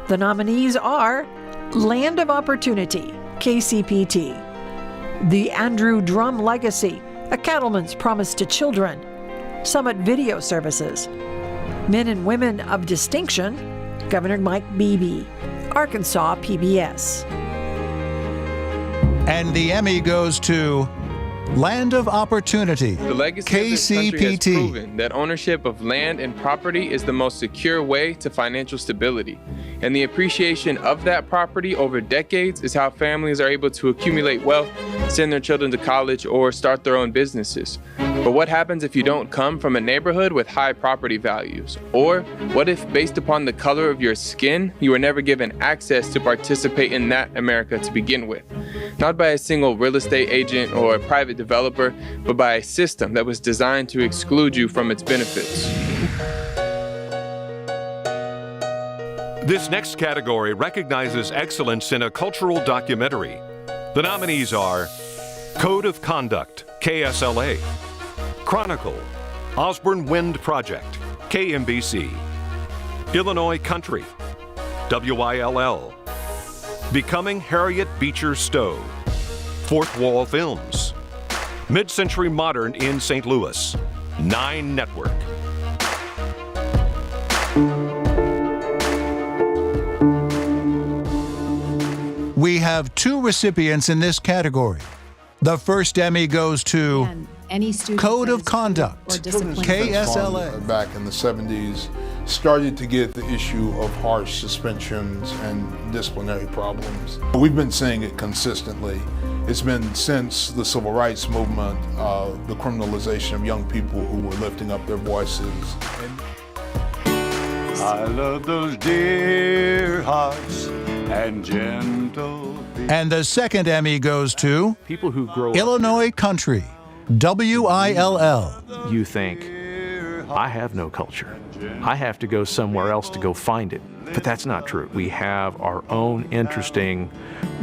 The nominees are Land of Opportunity, KCPT, The Andrew Drum Legacy, A Cattleman's Promise to Children, Summit Video Services, Men and Women of Distinction, Governor Mike Beebe, Arkansas PBS. And the Emmy goes to Land of Opportunity, The legacy of this country has proven that ownership of land and property is the most secure way to financial stability. And the appreciation of that property over decades is how families are able to accumulate wealth, send their children to college, or start their own businesses. But what happens if you don't come from a neighborhood with high property values? Or what if, based upon the color of your skin, you were never given access to participate in that America to begin with? Not by a single real estate agent or a private developer, but by a system that was designed to exclude you from its benefits. This next category recognizes excellence in a cultural documentary. The nominees are Code of Conduct, KSLA, Chronicle, Osborne Wind Project, KMBC, Illinois Country, WILL, Becoming Harriet Beecher Stowe, Fourth Wall Films, Mid-Century Modern in St. Louis, 9 Network. We have 2 recipients in this category. The first Emmy goes to Code of Conduct, KSLA. Back in the 70s, started to get the issue of harsh suspensions and disciplinary problems. We've been seeing it consistently. It's been since the civil rights movement, the criminalization of young people who were lifting up their voices. I love those dear hearts and gentle people. And the second Emmy goes to people who grow up Illinois Country, WILL. You think, I have no culture. I have to go somewhere else to go find it. But that's not true. We have our own interesting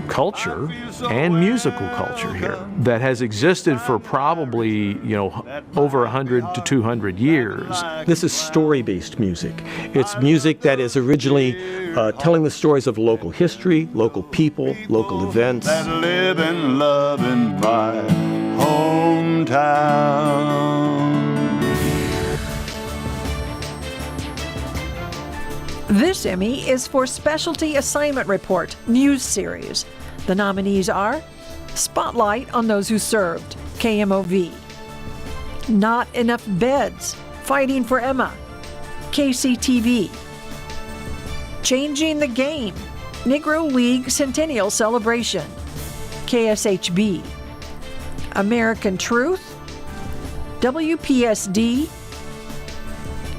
culture and musical culture here that has existed for probably, over 100 to 200 years. This is story-based music. It's music that is originally telling the stories of local history, local people, local events. That live and love in my hometown. This Emmy is for Specialty Assignment Report News Series. The nominees are Spotlight on Those Who Served, KMOV, Not Enough Beds, Fighting for Emma, KCTV, Changing the Game, Negro League Centennial Celebration, KSHB, American Truth, WPSD,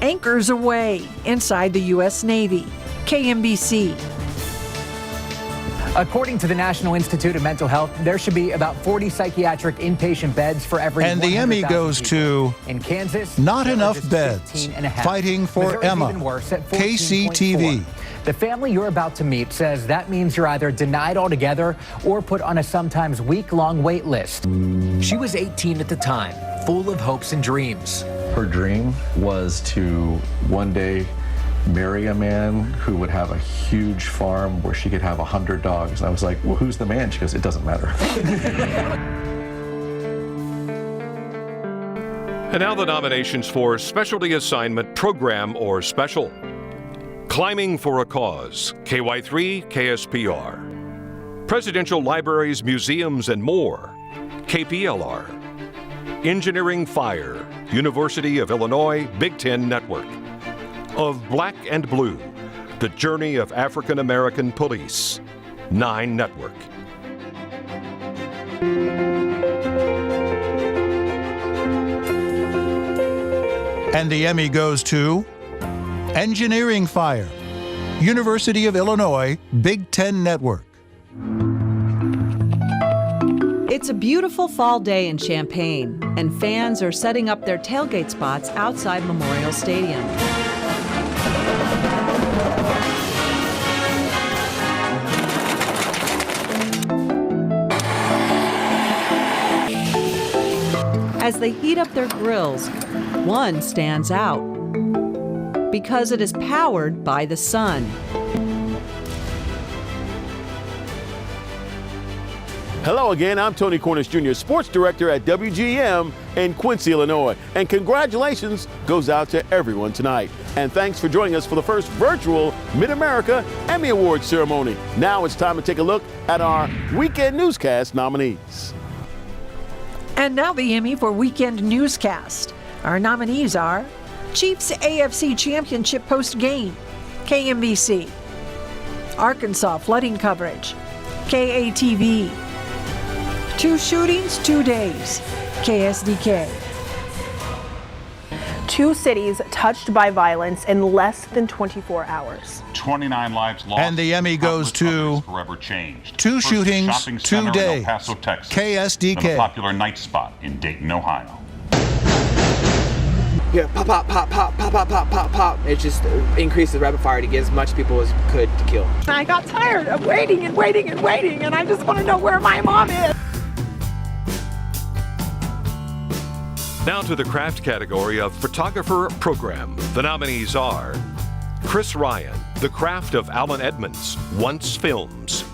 Anchors Away, Inside the U.S. Navy, KMBC. According to the National Institute of Mental Health, there should be about 40 psychiatric inpatient beds for every 100,000 And the Emmy goes people. to In Kansas, Not Enough Beds, Fighting for Missouri's Emma, even worse at 14.4. KCTV. The family you're about to meet says that means you're either denied altogether or put on a sometimes week-long wait list. She was 18 at the time, full of hopes and dreams. Her dream was to one day marry a man who would have a huge farm where she could have 100 dogs. And I was like, well, who's the man? She goes, it doesn't matter. And now the nominations for Specialty Assignment, Program, or Special. Climbing for a Cause, KY3, KSPR. Presidential Libraries, Museums, and More, KPLR. Engineering Fire, University of Illinois, Big Ten Network. Of Black and Blue, The Journey of African American Police, 9 Network. And the Emmy goes to Engineering Fire, University of Illinois, Big Ten Network. It's a beautiful fall day in Champaign, and fans are setting up their tailgate spots outside Memorial Stadium. As they heat up their grills, one stands out because it is powered by the sun. Hello again, I'm Tony Cornish Jr., Sports Director at WGM in Quincy, Illinois. And congratulations goes out to everyone tonight. And thanks for joining us for the first virtual Mid-America Emmy Awards ceremony. Now it's time to take a look at our Weekend Newscast nominees. And now the Emmy for Weekend Newscast. Our nominees are Chiefs AFC Championship post-game, KMBC. Arkansas flooding coverage, KATV. 2 shootings, 2 days, KSDK. 2 cities touched by violence in less than 24 hours. 29 lives lost. And the Emmy goes to forever changed. 2 First shootings, shopping 2 center in days, El Paso, Texas, KSDK. and a popular night spot in Dayton, Ohio. Yeah, pop, pop, pop, pop, pop, pop, pop, pop, pop. It just increases rapid fire to get as much people as could to kill. I got tired of waiting and waiting and waiting, and I just want to know where my mom is. Now to the craft category of Photographer Program. The nominees are Chris Ryan, The Craft of Alan Edmonds, Once Films;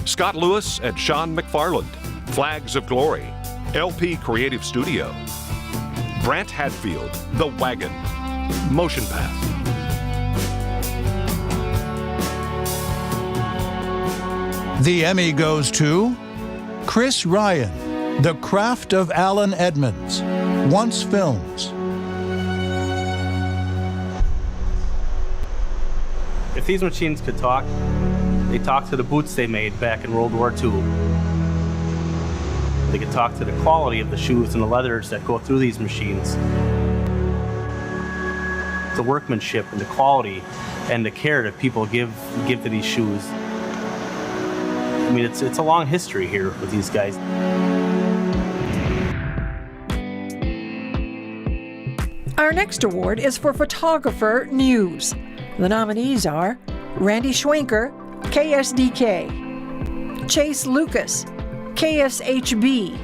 Scott Lewis and Sean McFarland, Flags of Glory, LP Creative Studio; Brant Hadfield, The Wagon, Motion Path. The Emmy goes to Chris Ryan, The Craft of Alan Edmonds, Once Films. If these machines could talk, they talk to the boots they made back in World War II. They could talk to the quality of the shoes and the leathers that go through these machines. The workmanship and the quality and the care that people give to these shoes. I mean, it's a long history here with these guys. Our next award is for Photographer News. The nominees are Randy Schwenker, KSDK; Chase Lucas, KSHB.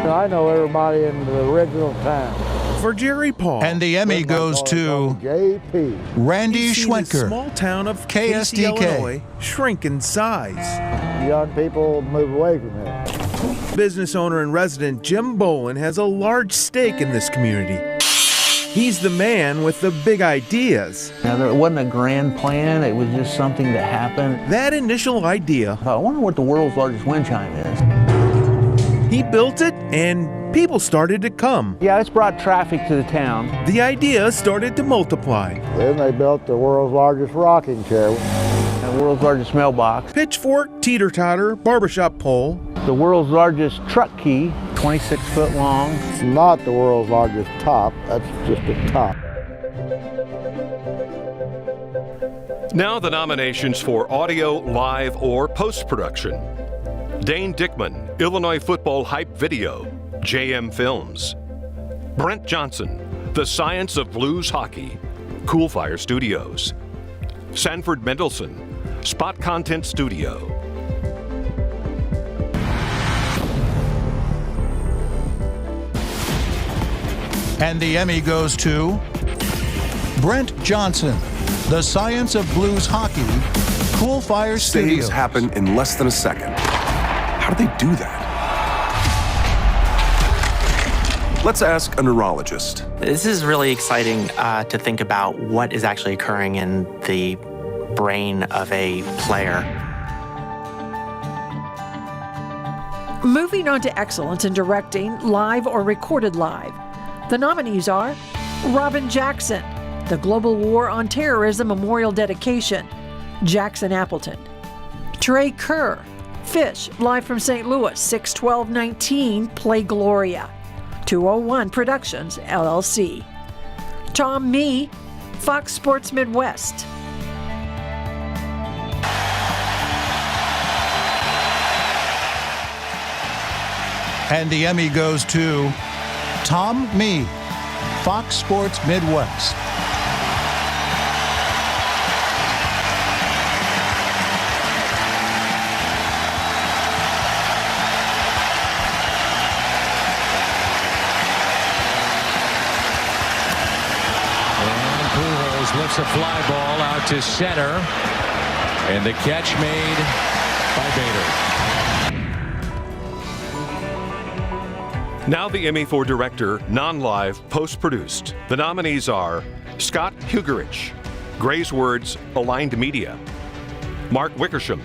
I know everybody in the original town. For Jerry Paul. And the Emmy goes to Randy Schwenker, the small town of KSDK. Illinois, shrink in size. Young people move away from here. Business owner and resident Jim Bolin has a large stake in this community. He's the man with the big ideas. Now, there wasn't a grand plan, it was just something that happened. That initial idea. I wonder what the world's largest wind chime is. He built it and people started to come. Yeah, it's brought traffic to the town. The idea started to multiply. Then they built the world's largest rocking chair. The world's largest mailbox. Pitchfork, teeter-totter, barbershop pole. The world's largest truck key, 26 foot long. It's not the world's largest top, that's just a top. Now the nominations for audio, live, or post-production. Dane Dickman, Illinois Football Hype Video, JM Films. Brent Johnson, The Science of Blues Hockey, Cool Fire Studios. Sanford Mendelson, Spot Content Studio. And the Emmy goes to Brent Johnson, The Science of Blues Hockey, Cool Fire Studios. Saves happen in less than a second. How do they do that? Let's ask a neurologist. This is really exciting to think about what is actually occurring in the brain of a player. Moving on to excellence in directing, live or recorded live. The nominees are Robin Jackson, The Global War on Terrorism Memorial Dedication, Jackson Appleton; Trey Kerr, Fish, live from St. Louis, 6/12/19, Play Gloria. 201 Productions, LLC. Tom Mee, Fox Sports Midwest. And the Emmy goes to Tom Mee, Fox Sports Midwest. Lifts a fly ball out to center, and the catch made by Bader. Now the Emmy for Director, non-live, post-produced. The nominees are Scott Hugerich, Gray's Words, Aligned Media; Mark Wickersham,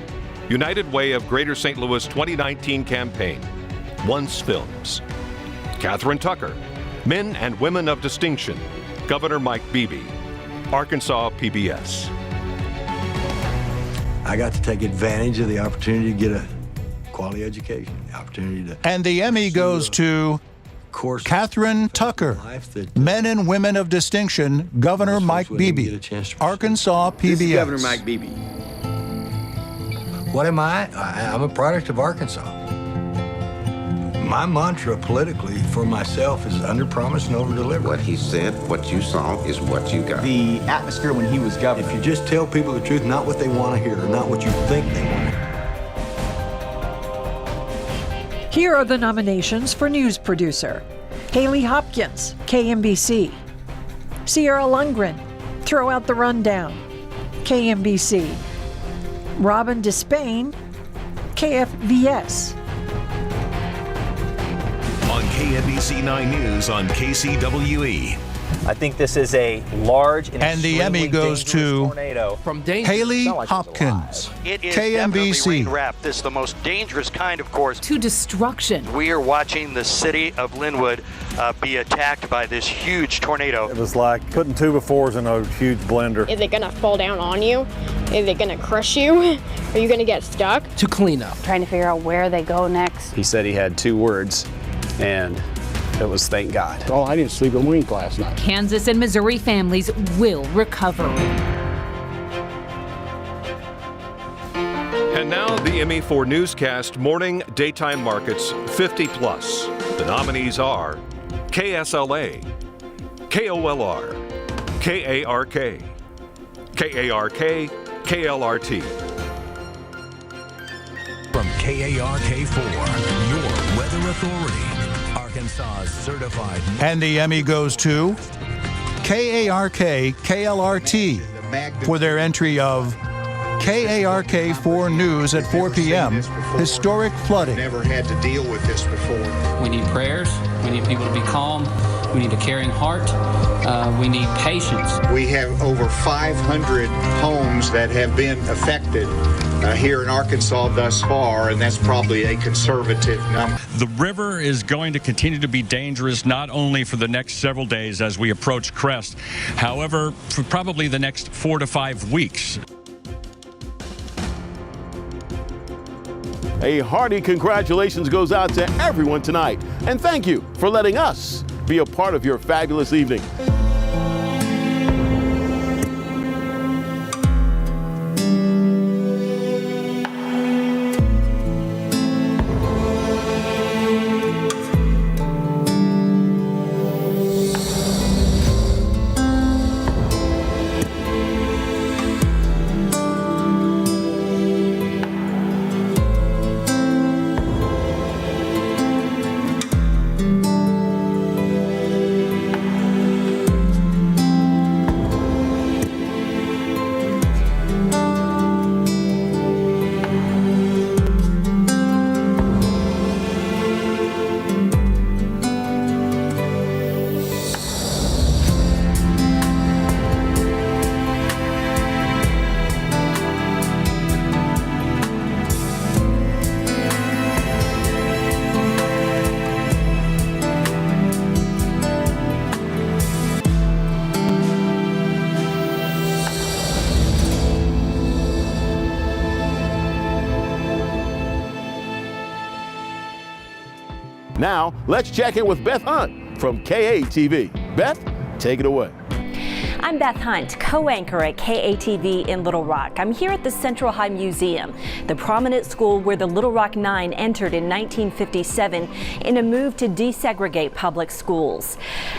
United Way of Greater St. Louis 2019 campaign, Once Films; Catherine Tucker, Men and Women of Distinction, Governor Mike Beebe, Arkansas PBS. I got to take advantage of the opportunity to get a quality education, the opportunity to... And the Emmy goes to Catherine Tucker, Men and Women of Distinction, Governor Mike Beebe, Arkansas PBS. This is Governor Mike Beebe. What am I? I'm a product of Arkansas. My mantra politically for myself is under promise and over deliver. What he said, what you saw, is what you got. The atmosphere when he was governor. If you just tell people the truth, not what they want to hear, or not what you think they want to hear. Here are the nominations for News Producer. Haley Hopkins, KMBC. Sierra Lundgren, Throw Out the Rundown, KMBC. Robin Despain, KFVS. On KNBC 9 News on KCWE. I think this is a large and the Emmy goes to tornado. From Haley Hopkins, It is KMBC. definitely rain wrapped. This is the most dangerous kind, of course. To destruction. We are watching the city of Linwood be attacked by this huge tornado. It was like putting 2x4s in a huge blender. Is it gonna fall down on you? Is it gonna crush you? Are you gonna get stuck? To clean up. Trying to figure out where they go next. He said he had 2 words, and it was thank God. Oh, I didn't sleep a wink last night. Kansas and Missouri families will recover. And now the Emmy for Newscast Morning Daytime Markets 50+. The nominees are KSLA, KOLR, KARK, KARK, KLRT. From KARK4, your weather authority. Arkansas's certified. And the Emmy goes to KARK KLRT for their entry of KARK 4 News at 4 p.m. Historic flooding. Never had to deal with this before. We need prayers. We need people to be calm. We need a caring heart. We need patience. We have over 500 homes that have been affected here in Arkansas thus far, and that's probably a conservative number. The river is going to continue to be dangerous not only for the next several days as we approach crest, however, for probably the next 4 to 5 weeks. A hearty congratulations goes out to everyone tonight, and thank you for letting us be a part of your fabulous evening. Now, let's check in with Beth Hunt from KATV. Beth, take it away. I'm Beth Hunt, co-anchor at KATV in Little Rock. I'm here at the Central High Museum, the prominent school where the Little Rock Nine entered in 1957 in a move to desegregate public schools.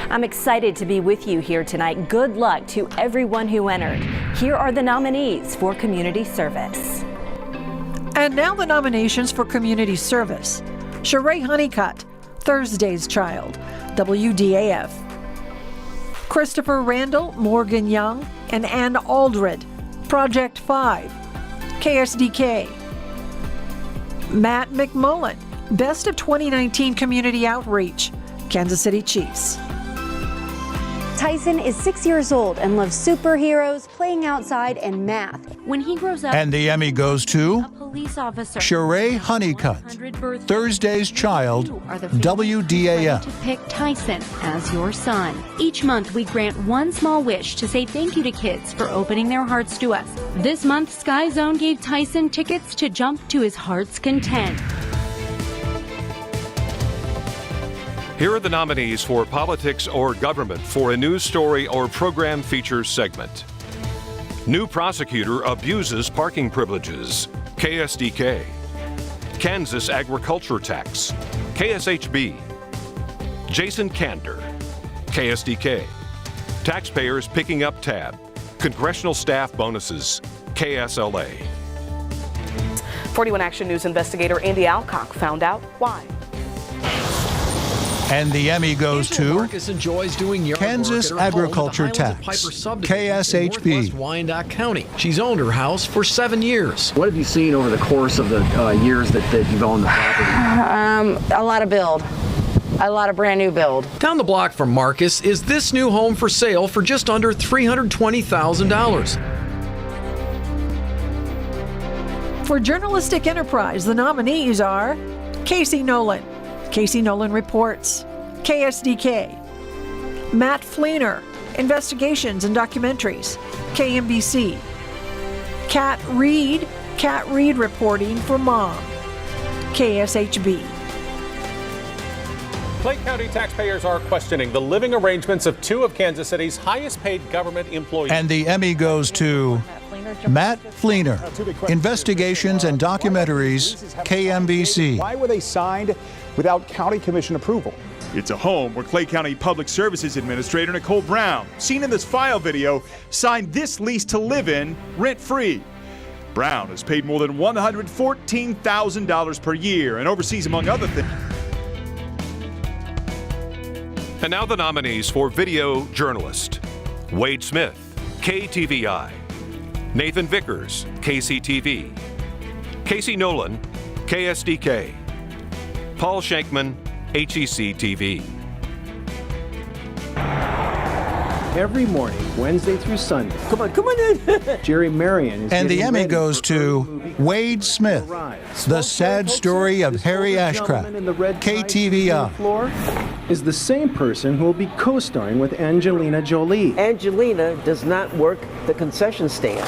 I'm excited to be with you here tonight. Good luck to everyone who entered. Here are the nominees for community service. And now the nominations for community service. Sheree Honeycutt, Thursday's Child, WDAF. Christopher Randall, Morgan Young, and Ann Aldred, Project 5, KSDK. Matt McMullen, Best of 2019 Community Outreach, Kansas City Chiefs. Tyson is 6 years old and loves superheroes, playing outside, and math. When he grows up, And the Emmy goes to police officer Sheree Honeycutt, Thursday's Child, WDAF. to pick Tyson as your son. Each month, we grant one small wish to say thank you to kids for opening their hearts to us. This month, Sky Zone gave Tyson tickets to jump to his heart's content. Here are the nominees for politics or government for a news story or program feature segment. New prosecutor abuses parking privileges, KSDK. Kansas agriculture tax, KSHB. Jason Kander, KSDK. Taxpayers picking up tab, congressional staff bonuses, KSLA. 41 Action News investigator Andy Alcock found out why. And the Emmy goes to Marcus enjoys doing yard Kansas work at her home, Agriculture the Highlands of Tax, Piper subdivision in KSHB. Northwest Wyandotte County. She's owned her house for 7 years. What have you seen over the course of the years that you've owned the property? A lot of build. A lot of brand new build. Down the block from Marcus is this new home for sale for just under $320,000. For journalistic enterprise, the nominees are Casey Nolan, Casey Nolan Reports, KSDK. Matt Fleener, Investigations and Documentaries, KMBC. Kat Reed Reporting for Mom, KSHB. Clay County taxpayers are questioning the living arrangements of two of Kansas City's highest paid government employees. And the Emmy goes to Matt Fleener, Investigations and Documentaries, KMBC. Why were they signed without county commission approval? It's a home where Clay County Public Services Administrator Nicole Brown, seen in this file video, signed this lease to live in rent-free. Brown has paid more than $114,000 per year and oversees, among other things. And now the nominees for video journalist. Wade Smith, KTVI. Nathan Vickers, KCTV. Casey Nolan, KSDK. Paul Shankman, HEC-TV. Every morning, Wednesday through Sunday. Come on in. Jerry Marion is And the Emmy goes to Wade Smith, The Sad Story of Harry Ashcraft, KTVI. Floor is the same person who will be co-starring with Angelina Jolie. Angelina does not work the concession stand.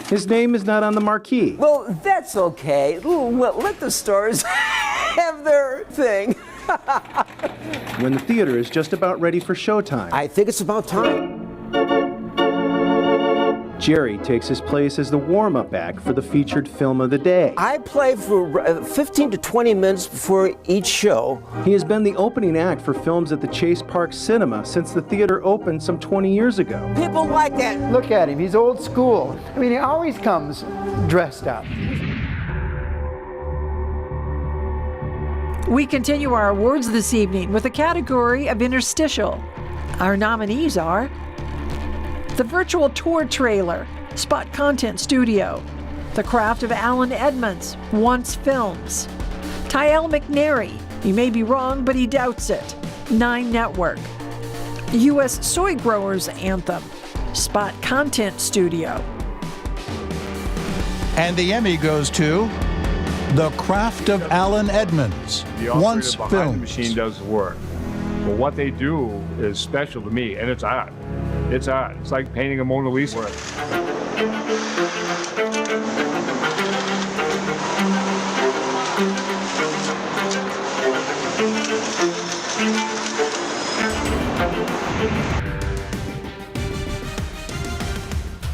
His name is not on the marquee. Well, that's okay. Well, let the stars have their thing. When the theater is just about ready for showtime. I think it's about time. Jerry takes his place as the warm-up act for the featured film of the day. I play for 15 to 20 minutes before each show. He has been the opening act for films at the Chase Park Cinema since the theater opened some 20 years ago. People like that. Look at him, he's old school. I mean, he always comes dressed up. We continue our awards this evening with the category of interstitial. Our nominees are the Virtual Tour Trailer, Spot Content Studio, The Craft of Alan Edmonds, Once Films, Tyel McNary, he may be wrong, but he doubts it, 9 Network, U.S. Soy Growers Anthem, Spot Content Studio. And the Emmy goes to The Craft of Alan Edmonds, Once The Films. machine does the work. But what they do is special to me, and it's art. It's art. It's like painting a Mona Lisa.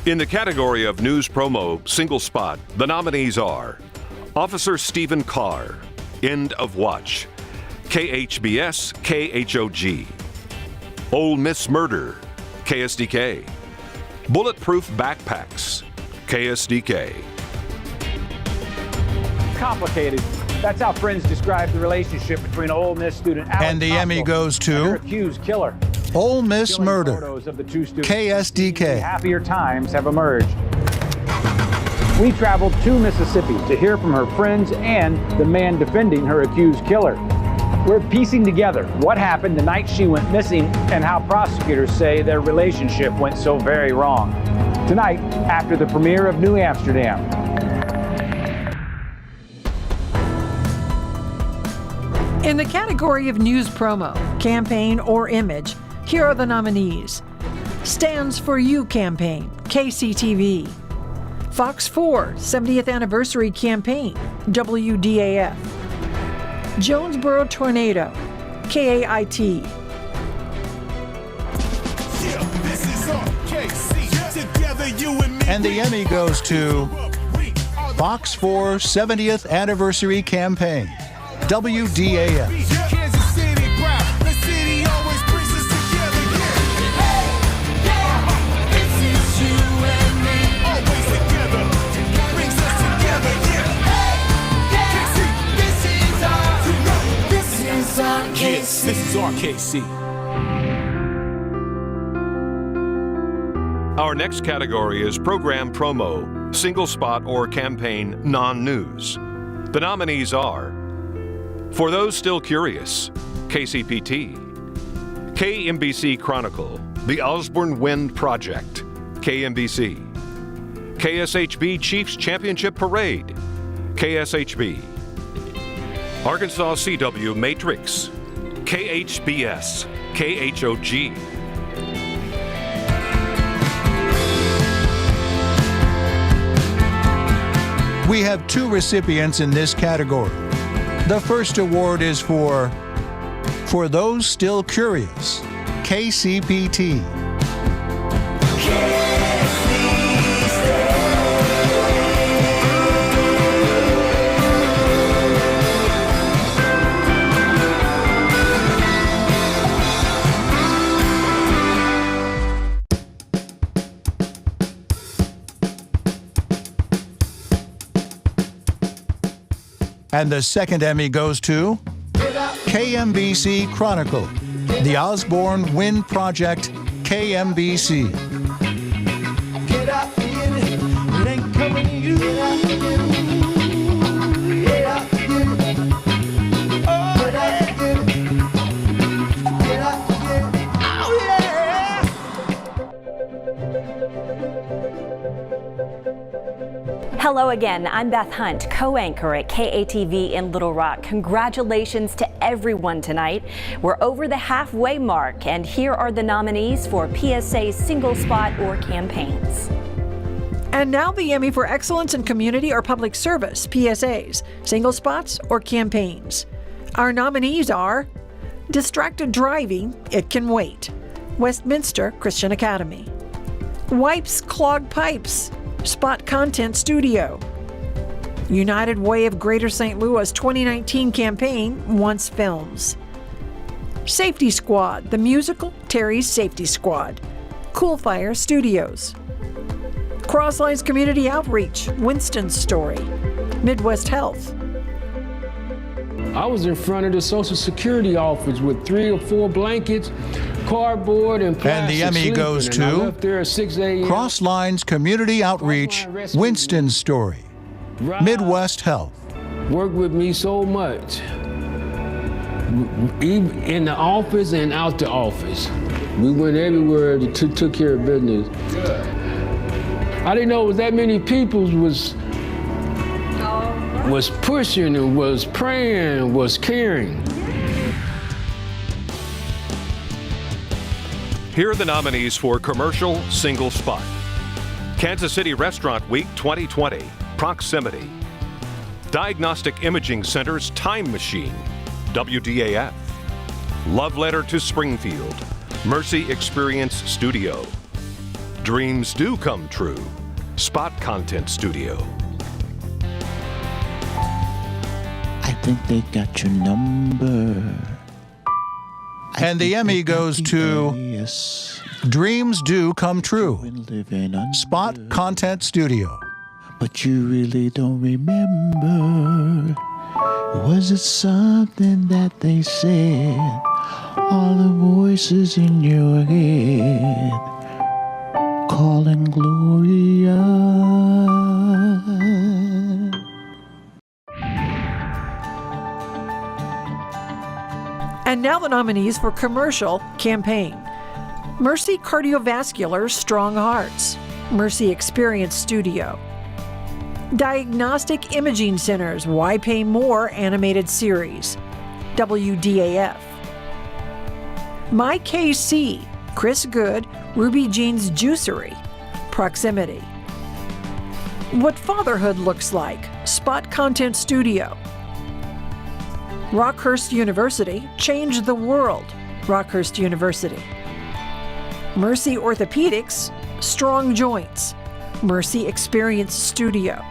In the category of news promo single spot, the nominees are Officer Stephen Carr, End of Watch, KHBS, KHOG, Ole Miss Murder, KSDK, Bulletproof Backpacks, KSDK. Complicated. That's how friends describe the relationship between Ole Miss student Alex And the Emmy goes and her to accused killer. Ole Miss Murder, Photos of the two students. KSDK. Happier times have emerged. We traveled to Mississippi to hear from her friends and the man defending her accused killer. We're piecing together what happened the night she went missing and how prosecutors say their relationship went so very wrong. Tonight, after the premiere of New Amsterdam. In the category of news promo, campaign, or image, here are the nominees. Stands for You campaign, KCTV. Fox 4 70th anniversary campaign, WDAF. Jonesboro Tornado, KAIT. And the Emmy goes to Fox 4 70th anniversary campaign, WDAF. This is RKC. Our next category is program promo, single spot or campaign non-news. The nominees are For Those Still Curious, KCPT, KMBC Chronicle, The Osborne Wind Project, KMBC, KSHB Chiefs Championship Parade, KSHB, Arkansas CW Matrix, KHBS, KHOG. We have 2 recipients in this category. The first award is for Those Still Curious, KCPT. And the second Emmy goes to KMBC Chronicle, The Osborne Wind Project, KMBC. Get up, get it. It ain't coming to you. Get up, get it. Get up, get it. Oh, get up, get it. Get up, get it. Oh, yeah. Hello again. I'm Beth Hunt, co-anchor at KATV in Little Rock. Congratulations to everyone tonight. We're over the halfway mark, and here are the nominees for PSA single spot or campaigns. And now the Emmy for Excellence in Community or Public Service, PSAs, single spots or campaigns. Our nominees are Distracted Driving, It Can Wait, Westminster Christian Academy. Wipes Clogged Pipes, Spot Content Studio. United Way of Greater St. Louis 2019 campaign, Once Films. Safety Squad, the musical, Terry's Safety Squad. Cool Fire Studios. Crosslines Community Outreach, Winston's Story. Midwest Health. I was in front of the Social Security office with 3 or 4 blankets, cardboard, and plastic. And the Emmy goes to I left there at 6 a.m. Crosslines Community Outreach, Winston's Story. Midwest Health. Worked with me so much, even in the office and out the office. We went everywhere to took care of business. I didn't know it was that many people was pushing and was praying, was caring. Here are the nominees for commercial single spot. Kansas City Restaurant Week 2020, Proximity. Diagnostic Imaging Center's Time Machine, WDAF. Love Letter to Springfield, Mercy Experience Studio. Dreams do come true. Spot Content Studio. I think they got your number. And the Emmy goes to Dreams Do Come True. Spot Content Studio. But you really don't remember. Was it something that they said? All the voices in your head calling Gloria. And now the nominees for commercial campaign. Mercy Cardiovascular Strong Hearts. Mercy Experience Studio. Diagnostic Imaging Centers Why Pay More animated series. WDAF. My KC Chris Good Ruby Jean's Juicery. Proximity. What Fatherhood Looks Like. Spot Content Studio. Rockhurst University Change the World. Rockhurst University. Mercy Orthopedics Strong Joints. Mercy Experience Studio.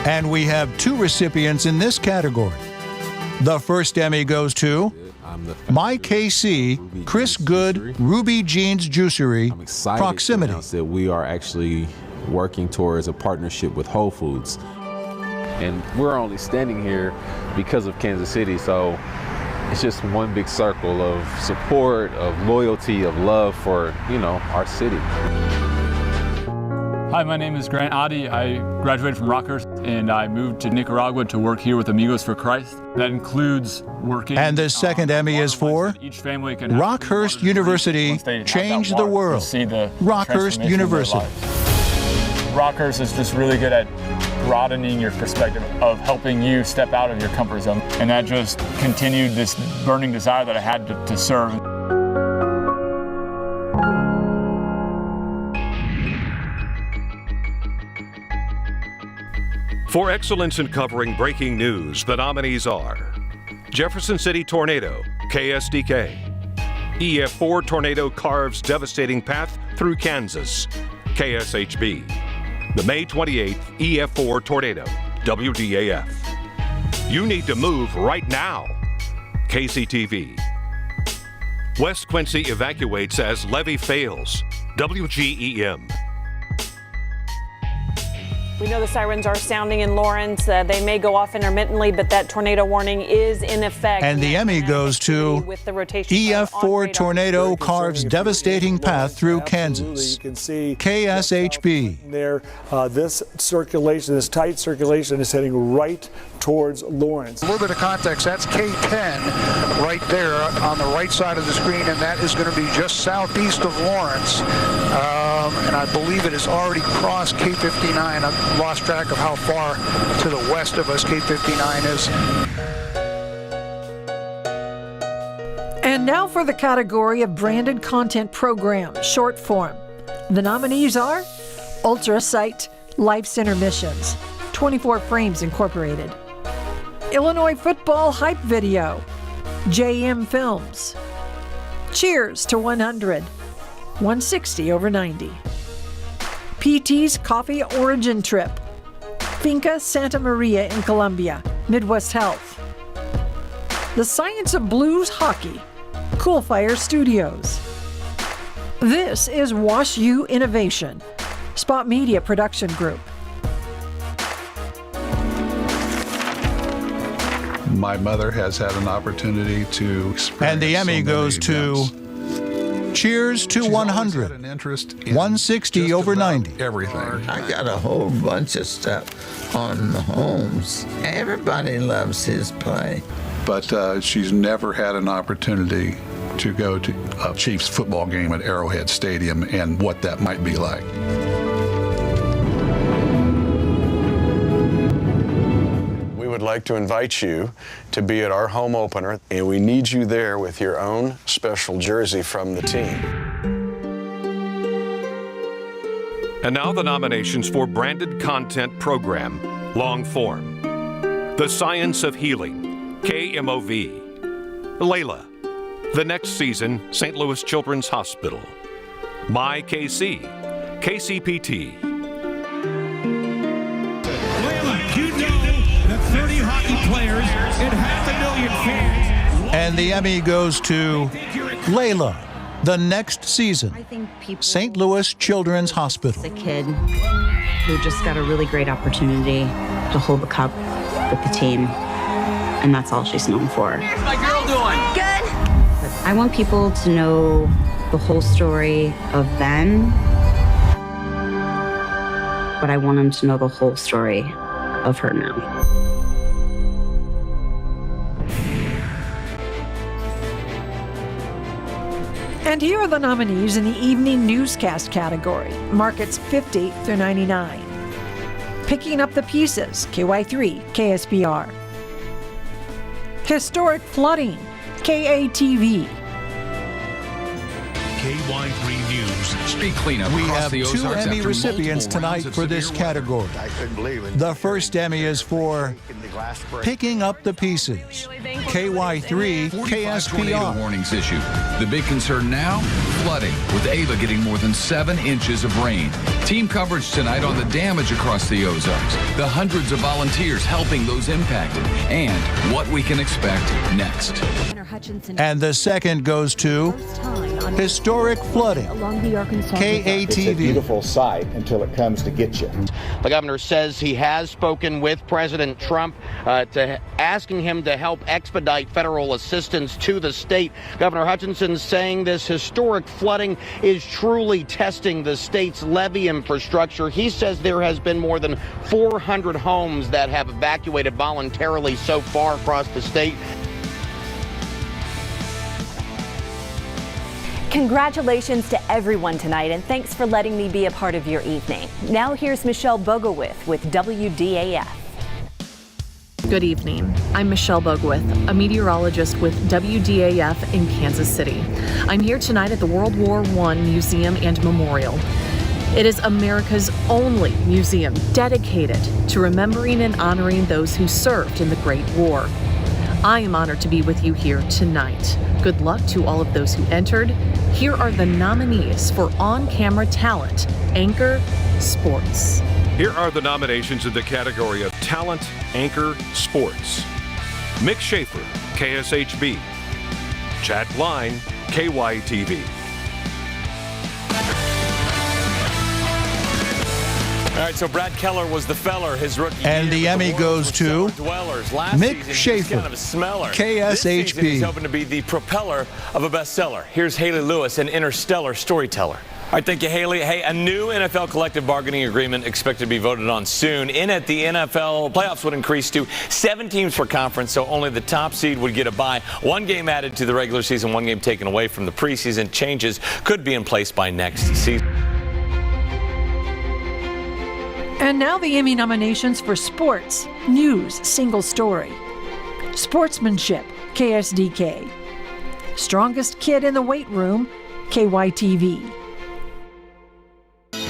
And we have 2 recipients in this category. The first Emmy goes to My KC, Chris Good, Ruby Jean's Juicery, Proximity. That we are actually working towards a partnership with Whole Foods. And we're only standing here because of Kansas City, so it's just one big circle of support, of loyalty, of love for, our city. Hi, my name is Grant Adi. I graduated from Rockhurst and I moved to Nicaragua to work here with Amigos for Christ. That includes working. And the second Emmy is for Rockhurst University Change the World. Rockhurst University. Rockhurst is just really good at broadening your perspective of helping you step out of your comfort zone. And that just continued this burning desire that I had to serve. For excellence in covering breaking news, the nominees are Jefferson City Tornado, KSDK. EF4 tornado carves devastating path through Kansas, KSHB. The May 28th EF4 tornado, WDAF. You need to move right now, KCTV. West Quincy evacuates as levee fails, WGEM. We know the sirens are sounding in Lawrence. They may go off intermittently, but that tornado warning is in effect. And the Emmy goes to EF4 tornado carves devastating path through Kansas. You can see KSHB. There, this circulation, this tight circulation is heading right towards Lawrence. A little bit of context, that's K10 right there on the right side of the screen, and that is going to be just southeast of Lawrence. And I believe it has already crossed K59. I've lost track of how far to the west of us K59 is. And now for the category of branded content program, short form. The nominees are Ultra Sight Life Center Missions, 24 Frames Incorporated, Illinois Football Hype Video, JM Films, Cheers to 100, 160 over 90, PT's Coffee Origin Trip, Finca Santa Maria in Colombia, Midwest Health, The Science of Blues Hockey, Cool Fire Studios. This is Wash U Innovation, Spot Media Production Group. My mother has had an opportunity to experience. And the Emmy goes to Cheers to 100, 160 over 90. Everything. I got a whole bunch of stuff on Holmes. Everybody loves his play. But she's never had an opportunity to go to a Chiefs football game at Arrowhead Stadium and what that might be like. We would like to invite you to be at our home opener, and we need you there with your own special jersey from the team. And now the nominations for branded content program, long form. The Science of Healing, KMOV. Layla. The next season, St. Louis Children's Hospital. My KC, KCPT. Layla, you know that 30 hockey players and 500,000 fans. And the Emmy goes to Layla. The next season, St. Louis Children's Hospital. A kid who just got a really great opportunity to hold the cup with the team, and that's all she's known for. How's my girl doing? Good. But I want people to know the whole story of them, but I want them to know the whole story of her now. And here are the nominees in the evening newscast category, markets 50 through 99. Picking Up the Pieces, KY3, KSPR. Historic Flooding, KATV. KY3 News. Street cleanup. We have two Emmy recipients tonight for this category. The first Emmy is for Picking Up the Pieces, KY3 KSPR. Tornado warnings issued. The big concern now, flooding, with Ava getting more than 7 inches of rain. Team coverage tonight on the damage across the Ozarks, the hundreds of volunteers helping those impacted, and what we can expect next. And the second goes to Historic Flooding, KATV. It's a beautiful sight until it comes to get you. The governor says he has spoken with President Trump to asking him to help expedite federal assistance to the state. Governor Hutchinson saying this historic flooding is truly testing the state's levee infrastructure. He says there has been more than 400 homes that have evacuated voluntarily so far across the state. Congratulations to everyone tonight, and thanks for letting me be a part of your evening. Now here's Michelle Bogowith with WDAF. Good evening. I'm Michelle Bogowith, a meteorologist with WDAF in Kansas City. I'm here tonight at the World War I Museum and Memorial. It is America's only museum dedicated to remembering and honoring those who served in the Great War. I am honored to be with you here tonight. Good luck to all of those who entered. Here are the nominees for On-Camera Talent, Anchor, Sports. Here are the nominations in the category of Talent, Anchor, Sports. Mick Schaefer, KSHB. Chad Klein, KYTV. All right, so Brad Keller was the feller his rookie year. And the Emmy goes to Mick Schaefer, kind of a smeller. KSHB. This season, he's hoping to be the propeller of a bestseller. Here's Haley Lewis, an interstellar storyteller. All right, thank you, Haley. Hey, a new NFL collective bargaining agreement expected to be voted on soon. In it, the NFL playoffs would increase to 7 teams per conference, so only the top seed would get a bye. 1 game added to the regular season, 1 game taken away from the preseason. Changes could be in place by next season. And now the Emmy nominations for Sports, News, Single Story. Sportsmanship, KSDK. Strongest Kid in the Weight Room, KYTV.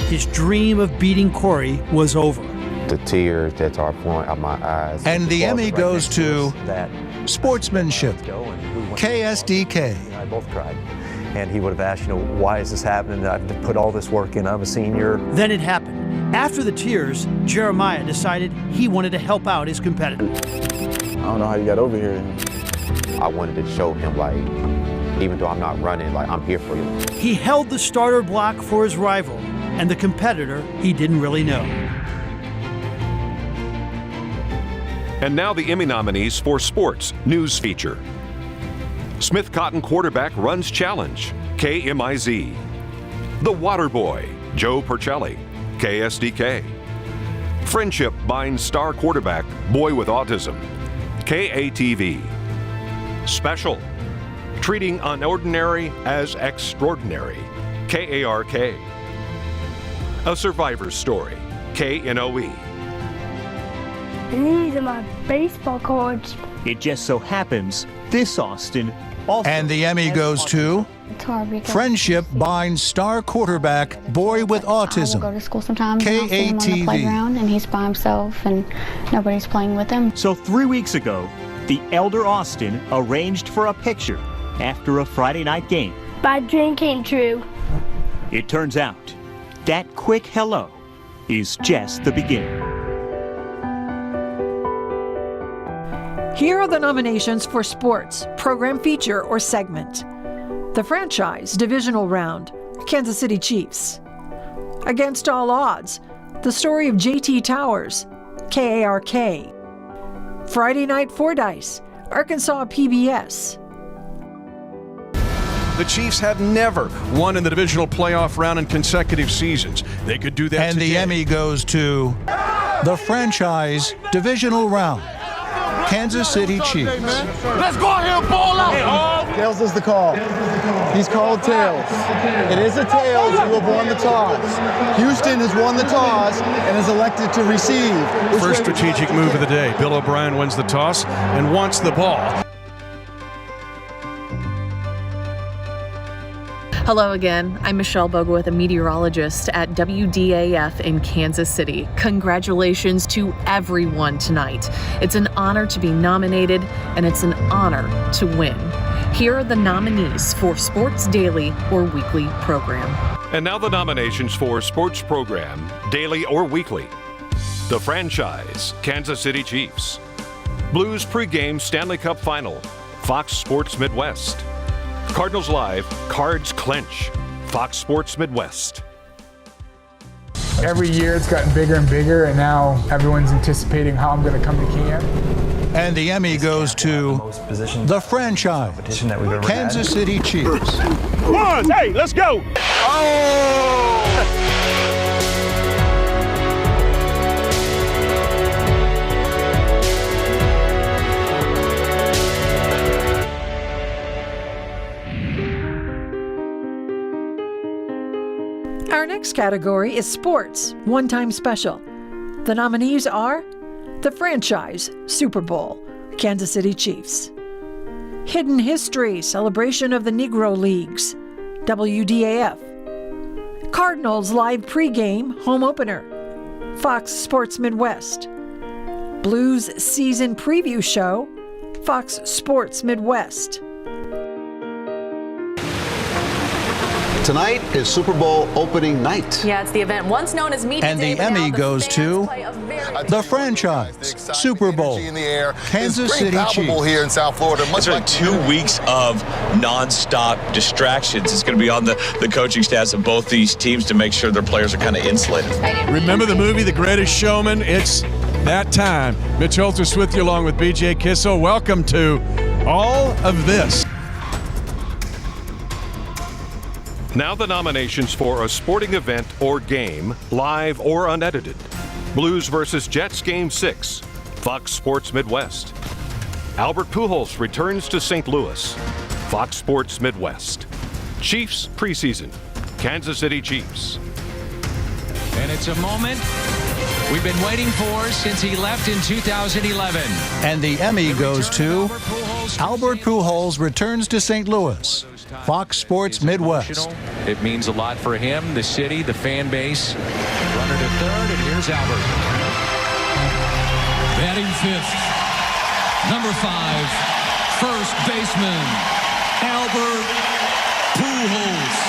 His dream of beating Corey was over. The tears that are pouring out my eyes. And the Emmy goes to Sportsmanship, KSDK. I both cried. And he would have asked, why is this happening? I've put all this work in. I'm a senior. Then it happened. After the tears, Jeremiah decided he wanted to help out his competitor. I don't know how you got over here. I wanted to show him, even though I'm not running, I'm here for you. He held the starter block for his rival and the competitor he didn't really know. And now the Emmy nominees for Sports News Feature. Smith Cotton quarterback runs challenge, KMIZ. The Water Boy, Joe Percelli, KSDK. Friendship binds star quarterback, boy with autism, KATV. Special, treating unordinary as extraordinary, KARK. A survivor's story, KNOE. These are my baseball cards. It just so happens this Austin also. And the Emmy goes to Friendship binds star quarterback, boy with autism, I will go to school sometimes and I'll see him on the KATV. playground and he's by himself and nobody's playing with him. So 3 weeks ago, the elder Austin arranged for a picture after a Friday night game. My dream came true. It turns out that quick hello is just the beginning. Here are the nominations for sports, program feature, or segment. The franchise divisional round, Kansas City Chiefs. Against All Odds, the story of JT Towers, KARK. Friday Night Fordyce, Arkansas PBS. The Chiefs have never won in the divisional playoff round in consecutive seasons. They could do that And today. the Emmy goes to the franchise divisional round, Kansas City Chiefs. Let's go out here and ball out. Tails is the call. He's called tails. It is a tails. You have won the toss. Houston has won the toss and is elected to receive. First strategic move of the day. Bill O'Brien wins the toss and wants the ball. Hello again. I'm Michelle Bogowith, a meteorologist at WDAF in Kansas City. Congratulations to everyone tonight. It's an honor to be nominated, and it's an honor to win. Here are the nominees for Sports Daily or Weekly program. And now the nominations for Sports Program, Daily or Weekly. The franchise, Kansas City Chiefs. Blues pregame Stanley Cup Final, Fox Sports Midwest. Cardinals Live, Cards Clinch, Fox Sports Midwest. Every year it's gotten bigger and bigger, and now everyone's anticipating how I'm going to come to camp. And the Emmy goes to the franchise, Kansas City Chiefs. Come on, hey, let's go! Our next category is sports, one-time special. The nominees are the franchise Super Bowl, Kansas City Chiefs. Hidden History, celebration of the Negro Leagues, WDAF. Cardinals live pregame, home opener, Fox Sports Midwest. Blues season preview show, Fox Sports Midwest. Tonight is Super Bowl opening night. Yeah, it's the event once known as Media And Day, the but now Emmy goes to the franchise Super Bowl, Kansas City Chiefs. Here in South Florida. Much like 2 weeks of nonstop distractions. It's going to be on the coaching staffs of both these teams to make sure their players are kind of insulated. Remember the movie The Greatest Showman? It's that time. Mitch Holthus with you along with BJ Kissel. Welcome to all of this. Now the nominations for a sporting event or game, live or unedited. Blues versus Jets Game 6, Fox Sports Midwest. Albert Pujols returns to St. Louis, Fox Sports Midwest. Chiefs preseason, Kansas City Chiefs. And it's a moment we've been waiting for since he left in 2011. And the Emmy goes to Albert Pujols returns to St. Louis, Fox Sports Midwest. It means a lot for him, the city, the fan base. Runner to third, and here's Albert. Batting fifth, number 5, first baseman, Albert Pujols.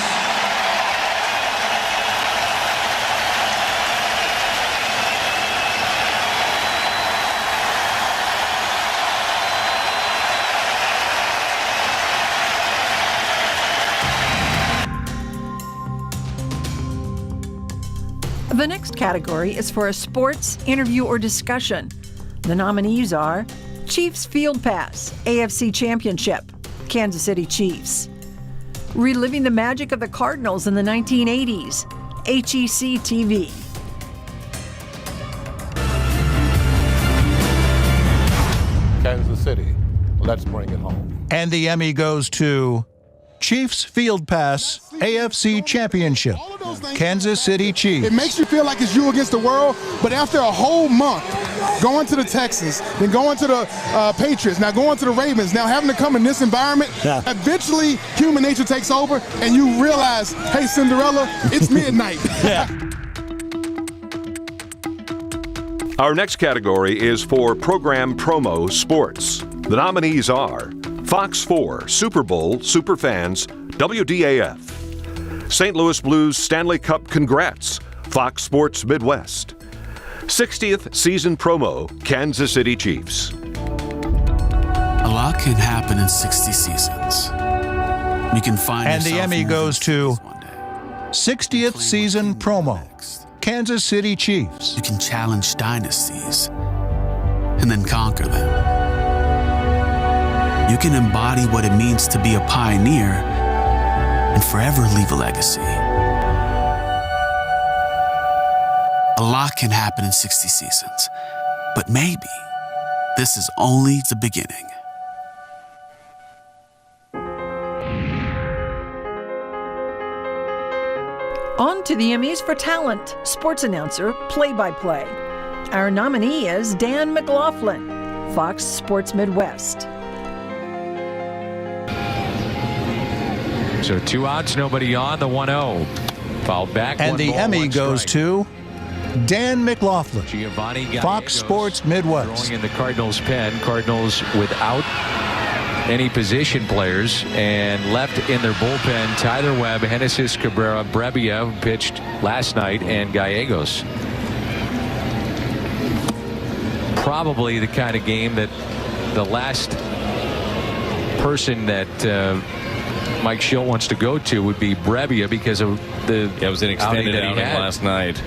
The next category is for a sports interview or discussion. The nominees are Chiefs Field Pass, AFC Championship, Kansas City Chiefs. Reliving the magic of the Cardinals in the 1980s, HEC TV. Kansas City, let's bring it home. And the Emmy goes to Chiefs Field Pass, AFC Championship, Kansas City Chiefs. It makes you feel like it's you against the world, but after a whole month, going to the Texans, then going to the Patriots, now going to the Ravens, now having to come in this environment, eventually human nature takes over and you realize, hey, Cinderella, it's midnight. Our next category is for Program Promo Sports. The nominees are Fox 4 Super Bowl Superfans WDAF, St. Louis Blues Stanley Cup Congrats Fox Sports Midwest, 60th Season Promo Kansas City Chiefs. A lot can happen in 60 seasons. You can find And the yourself Emmy moving goes to one day. 60th Season Promo Kansas City Chiefs. You can challenge dynasties and then conquer them. You can embody what it means to be a pioneer and forever leave a legacy. A lot can happen in 60 seasons, but maybe this is only the beginning. On to the Emmys for talent, sports announcer, play-by-play. Our nominee is Dan McLaughlin, Fox Sports Midwest. So 2 outs, nobody on, the 1-0. Fouled back. And one the ball, Emmy one goes strike. to Dan McLaughlin, Giovanni Fox Gallegos Sports Midwest. throwing in the Cardinals' pen. Cardinals without any position players and left in their bullpen Tyler Webb, Genesis Cabrera, Brebbia, who pitched last night, and Gallegos. Probably the kind of game that the last person that Mike Schill wants to go to would be Brebbia because of the it was an extended outing last night.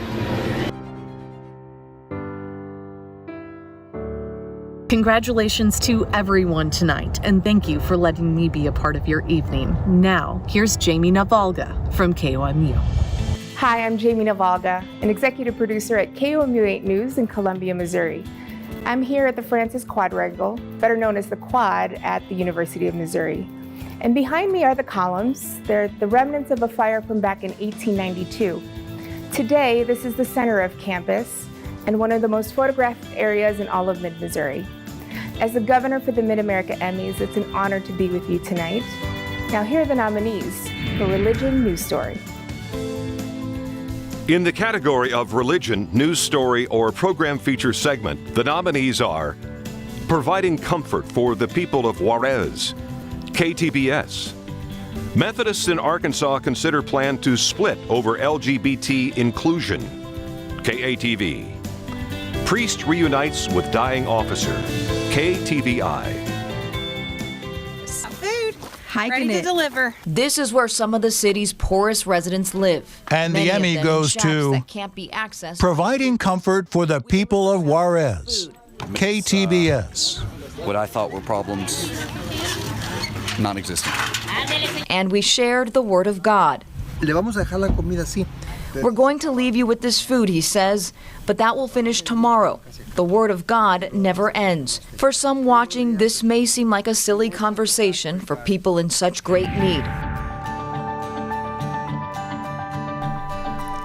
Congratulations to everyone tonight, and thank you for letting me be a part of your evening. Now, here's Jamie Navalga from KOMU. Hi, I'm Jamie Navalga, an executive producer at KOMU 8 News in Columbia, Missouri. I'm here at the Francis Quadrangle, better known as the Quad, at the University of Missouri. And behind me are the columns. They're the remnants of a fire from back in 1892. Today, this is the center of campus and one of the most photographed areas in all of mid-Missouri. As the governor for the Mid-America Emmys, it's an honor to be with you tonight. Now here are the nominees for Religion News Story. In the category of religion, news story, or program feature segment, the nominees are Providing Comfort for the People of Juarez, KTBS. Methodists in Arkansas consider plan to split over LGBT inclusion, KATV. Priest reunites with dying officer, KTVI. Food. Hiking ready to it. deliver. This is where some of the city's poorest residents live. And Many the of Emmy them in goes shacks to that can't be accessed. Providing Comfort for the People of Juarez, KTBS. What I thought were problems, non-existent. And we shared the Word of God. Le vamos a dejar la comida así. We're going to leave you with this food, he says, but that will finish tomorrow. The Word of God never ends. For some watching, this may seem like a silly conversation for people in such great need.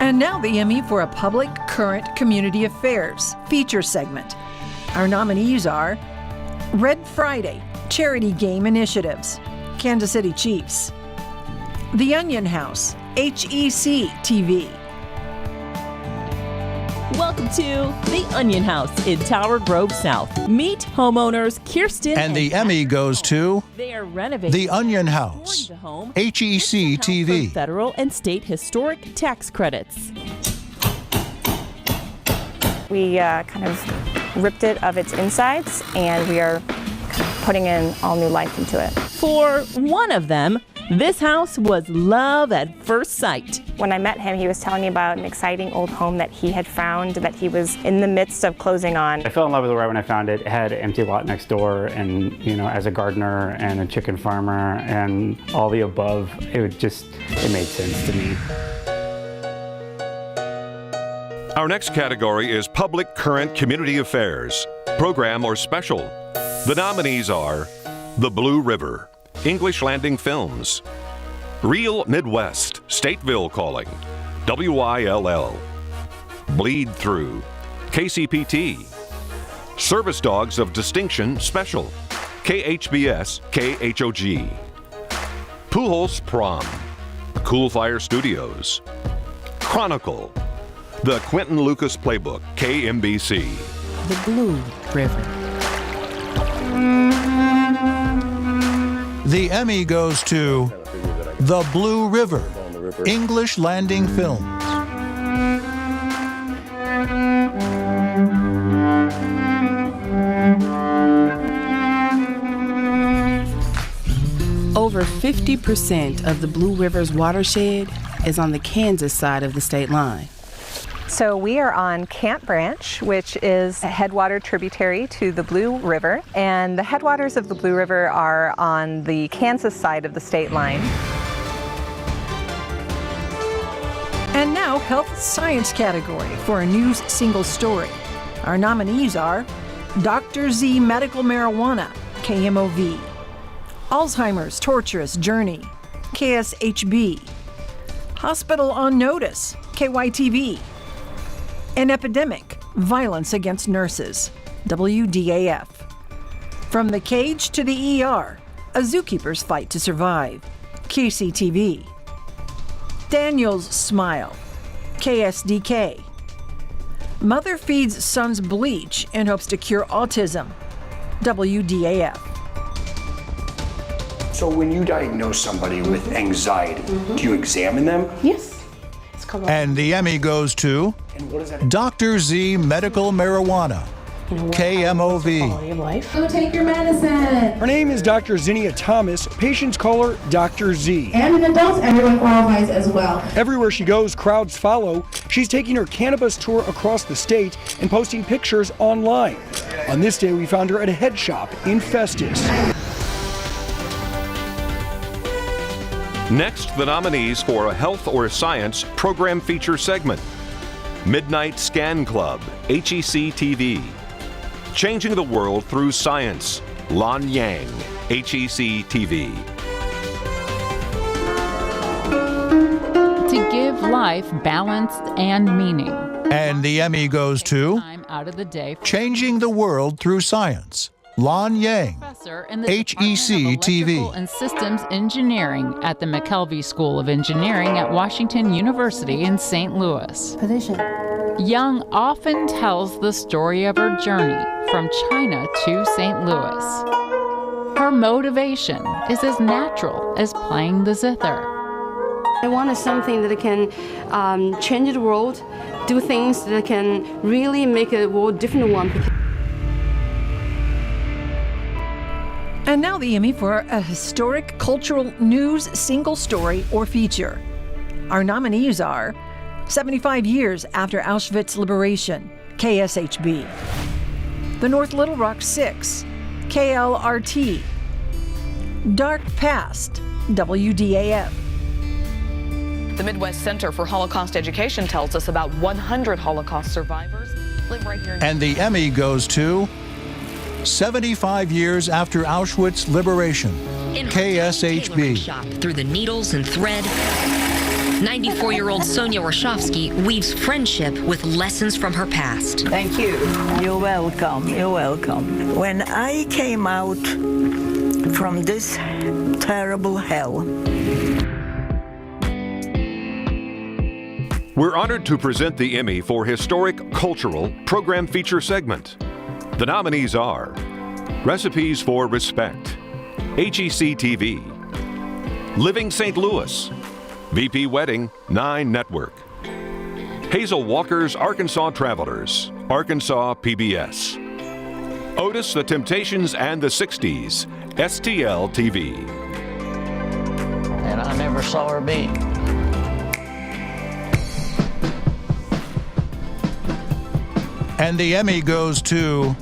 And now the Emmy for a Public Current Community Affairs feature segment. Our nominees are Red Friday, Charity Game Initiatives, Kansas City Chiefs, The Onion House, HEC TV. Welcome to The Onion House in Tower Grove South. Meet homeowners Kirsten And the Emmy goes to They are renovating The Onion House, HEC TV. federal and state historic tax credits. We kind of ripped it of its insides, and we are putting in all new life into it. For one of them, this house was love at first sight. When I met him, he was telling me about an exciting old home that he had found that he was in the midst of closing on. I fell in love with it right when I found it. It had an empty lot next door, and as a gardener and a chicken farmer and all the above, it made sense to me. Our next category is Public Current Community Affairs, Program or Special. The nominees are The Blue River, English Landing Films, Real Midwest, Stateville Calling, WILL, Bleed Through, KCPT, Service Dogs of Distinction Special, KHBS, KHOG, Pujols Prom, Cool Fire Studios, Chronicle, The Quentin Lucas Playbook, KMBC. The Blue River. The Emmy goes to The Blue River, English Landing Films. Over 50% of the Blue River's watershed is on the Kansas side of the state line. So we are on Camp Branch, which is a headwater tributary to the Blue River. And the headwaters of the Blue River are on the Kansas side of the state line. And now, health science category for a news single story. Our nominees are Dr. Z Medical Marijuana, KMOV. Alzheimer's Torturous Journey, KSHB. Hospital on Notice, KYTV. An Epidemic, Violence Against Nurses, WDAF. From the Cage to the ER, A Zookeeper's Fight to Survive, KCTV. Daniel's Smile, KSDK. Mother feeds son's bleach in hopes to cure autism, WDAF. So when you diagnose somebody with anxiety, do you examine them? Yes. And the Emmy goes to Dr. Z Medical Marijuana, KMOV. Go take your medicine. Her name is Dr. Zinnia Thomas. Patients call her Dr. Z. And in adults, everyone qualifies as well. Everywhere she goes, crowds follow. She's taking her cannabis tour across the state and posting pictures online. On this day, we found her at a head shop in Festus. Next, the nominees for a health or science program feature segment. Midnight Scan Club, HEC TV. Changing the World Through Science, Lan Yang, HEC TV. To give life balance and meaning. And the Emmy goes to Time out of the day. Changing the World Through Science, Lan Yang, Professor in the HEC Department of TV. Electrical and Systems Engineering at the McKelvey School of Engineering at Washington University in St. Louis. Young often tells the story of her journey from China to St. Louis. Her motivation is as natural as playing the zither. I wanted something that can change the world, do things that can really make a world different one. And now the Emmy for a historic cultural news single story or feature. Our nominees are 75 Years After Auschwitz Liberation, KSHB. The North Little Rock 6, KLRT. Dark Past, WDAF. The Midwest Center for Holocaust Education tells us about 100 Holocaust survivors live right here. And the Emmy goes to 75 Years After Auschwitz Liberation, KSHB. Shop through the needles and thread. 94-year-old Sonia Warshofsky weaves friendship with lessons from her past. Thank you. You're welcome. You're welcome. When I came out from this terrible hell, We're honored to present the Emmy for Historic Cultural Program Feature Segment. The nominees are Recipes for Respect, HEC TV, Living St. Louis, VP Wedding, 9 Network, Hazel Walker's Arkansas Travelers, Arkansas PBS, Otis, The Temptations and the 60s, STL TV. and I never saw her beat. And the Emmy goes to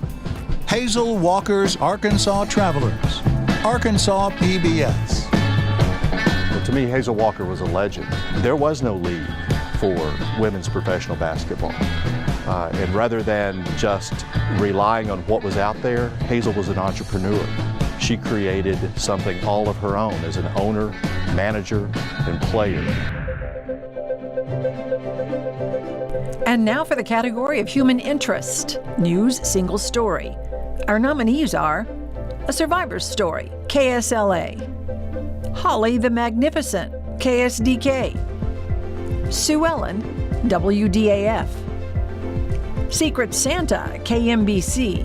Hazel Walker's Arkansas Travelers, Arkansas PBS. Well, to me, Hazel Walker was a legend. There was no league for women's professional basketball. And rather than just relying on what was out there, Hazel was an entrepreneur. She created something all of her own as an owner, manager, and player. And now for the category of human interest, news single story. Our nominees are A Survivor's Story, KSLA. Holly the Magnificent, KSDK. Sue Ellen, WDAF. Secret Santa, KMBC.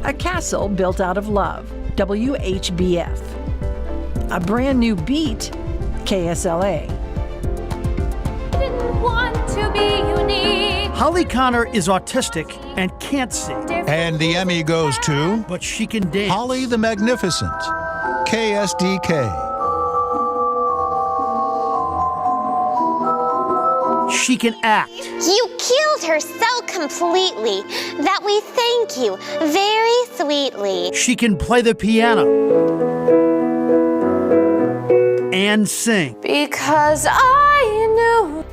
A Castle Built Out of Love, WHBF. A brand new beat, KSLA. Holly Connor is autistic and can't sing. And the Emmy goes to But she can dance. Holly the Magnificent, KSDK. She can act. You killed her so completely that we thank you very sweetly. She can play the piano and sing. Because I knew.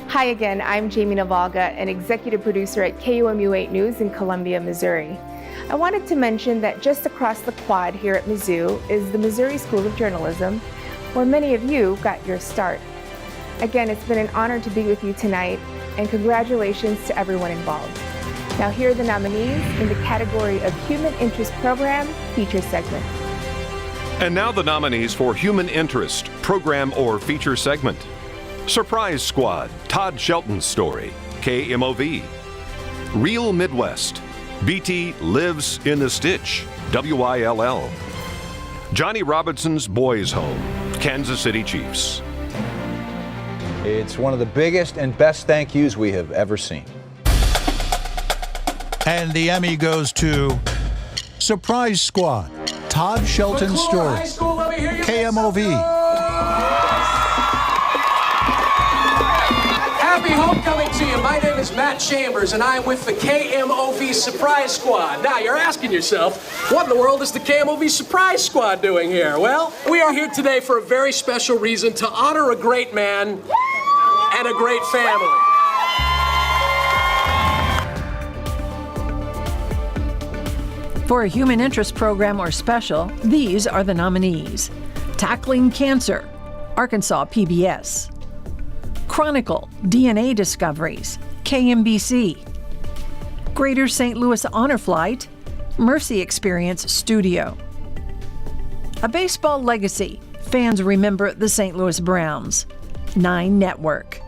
Hi again, I'm Jamie Navalga, an executive producer at KOMU 8 News in Columbia, Missouri. I wanted to mention that just across the quad here at Mizzou is the Missouri School of Journalism, where many of you got your start. Again, it's been an honor to be with you tonight, and congratulations to everyone involved. Now here are the nominees in the category of Human Interest Program Feature Segment. And now the nominees for Human Interest, Program or Feature Segment. Surprise Squad, Todd Shelton's Story, KMOV. Real Midwest, BT Lives in the Stitch, WILL. Johnny Robinson's Boys Home, Kansas City Chiefs. It's one of the biggest and best thank yous we have ever seen. And the Emmy goes to Surprise Squad, Todd Shelton's Story, KMOV. Happy homecoming to you. My name is Matt Chambers, and I'm with the KMOV Surprise Squad. Now, you're asking yourself, what in the world is the KMOV Surprise Squad doing here? Well, we are here today for a very special reason, to honor a great man and a great family. For a Human Interest Program or Special, these are the nominees. Tackling Cancer, Arkansas PBS. Chronicle, DNA Discoveries, KMBC. Greater St. Louis Honor Flight, Mercy Experience Studio. A Baseball Legacy, Fans Remember the St. Louis Browns, 9 Network.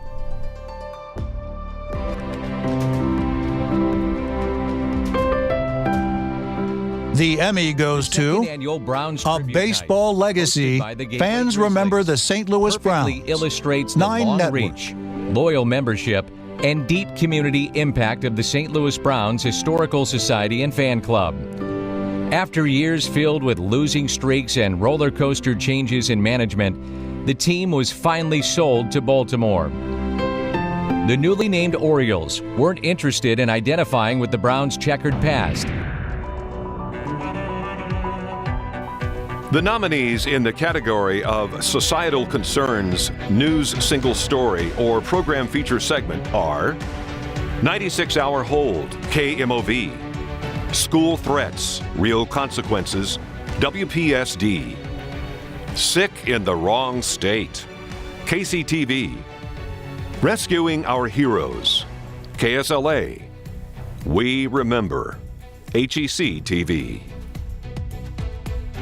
The Emmy goes to A Baseball Legacy, Fans Remember the St. Louis Browns, illustrates the 9 long Network. reach, loyal membership, and deep community impact of the St. Louis Browns Historical Society and Fan Club. After years filled with losing streaks and roller coaster changes in management, the team was finally sold to Baltimore. The newly named Orioles weren't interested in identifying with the Browns' checkered past. The nominees in the category of Societal Concerns, News Single Story, or Program Feature Segment are 96 Hour Hold, KMOV. School Threats, Real Consequences, WPSD. Sick in the Wrong State, KCTV. Rescuing Our Heroes, KSLA. We Remember, HEC TV.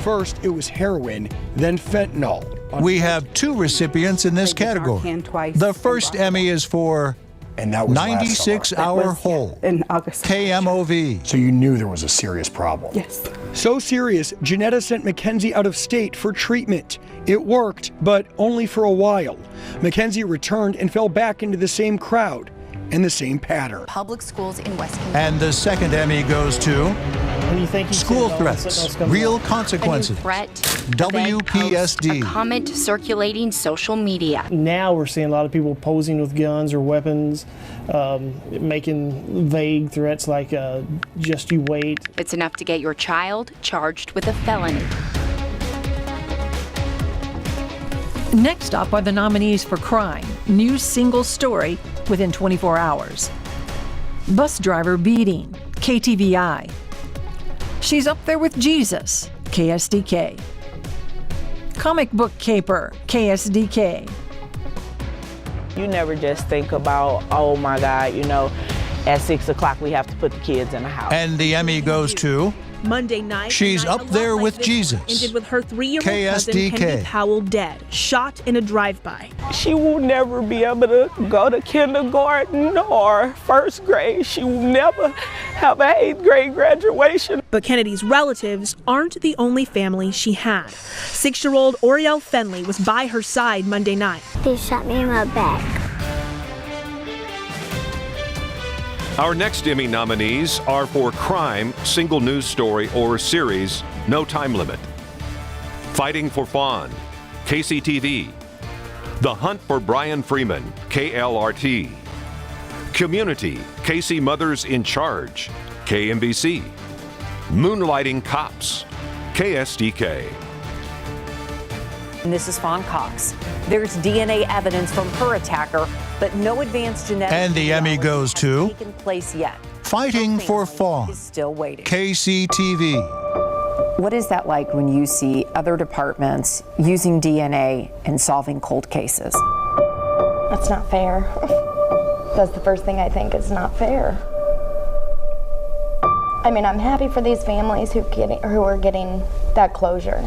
First, it was heroin, then fentanyl. We have 2 recipients in this category. The first Emmy is for And that was 96 Hour Hold, in August. KMOV. So you knew there was a serious problem. Yes. So serious, Janetta sent Mackenzie out of state for treatment. It worked, but only for a while. Mackenzie returned and fell back into the same crowd and the same pattern. Public schools in West And the second Emmy goes to School Threats, Real Consequences, threat WPSD. a comment circulating social media. Now we're seeing a lot of people posing with guns or weapons, making vague threats like just you wait. It's enough to get your child charged with a felony. Next up are the nominees for Crime, News Single Story within 24 hours. Bus Driver Beating, KTVI. She's Up There with Jesus, KSDK. Comic Book Caper, KSDK. You never just think about, oh my God, at 6 o'clock we have to put the kids in the house. And the Emmy goes to Monday night, She's a night up a lot there like with this Jesus. ended with her 3-year-old cousin KSDK. Kennedy Powell dead, shot in a drive-by. She will never be able to go to kindergarten or first grade. She will never have an 8th grade graduation. But Kennedy's relatives aren't the only family she had. 6-year-old Oriel Fenley was by her side Monday night. They shot me in my back. Our next Emmy nominees are for crime, single news story, or series, no time limit. Fighting for Fawn, KCTV. The Hunt for Brian Freeman, KLRT. Community, KC Mothers in Charge, KMBC. Moonlighting Cops, KSDK. And this is Fawn Cox. There's DNA evidence from her attacker, but no advanced genetic And the Emmy goes to taken place yet. Fighting for Fawn, Is still waiting. KCTV. What is that like when you see other departments using DNA in solving cold cases? That's not fair. That's the first thing I think. It's not fair. I mean, I'm happy for these families who are getting that closure.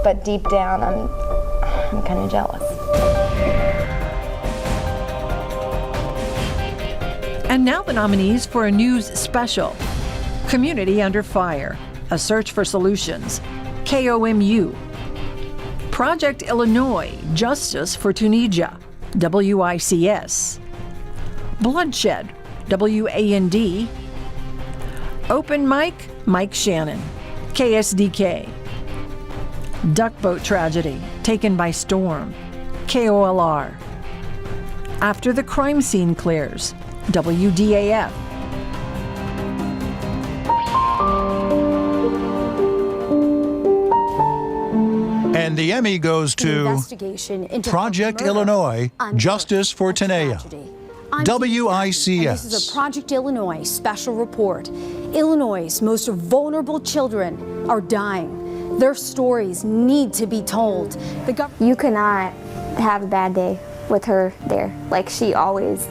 But deep down, I'm kind of jealous. And now the nominees for a news special. Community Under Fire, A Search for Solutions, KOMU. Project Illinois, Justice for Tunisia, WICS. Bloodshed, WAND. Open Mic, Mike Shannon, KSDK. Duckboat Tragedy, Taken by Storm, KOLR. After the Crime Scene Clears, WDAF. And the Emmy goes to Project Illinois, Justice for Tanea, WICS. This is a Project Illinois special report. Illinois' most vulnerable children are dying. Their stories need to be told. You could not have a bad day with her there. Like she always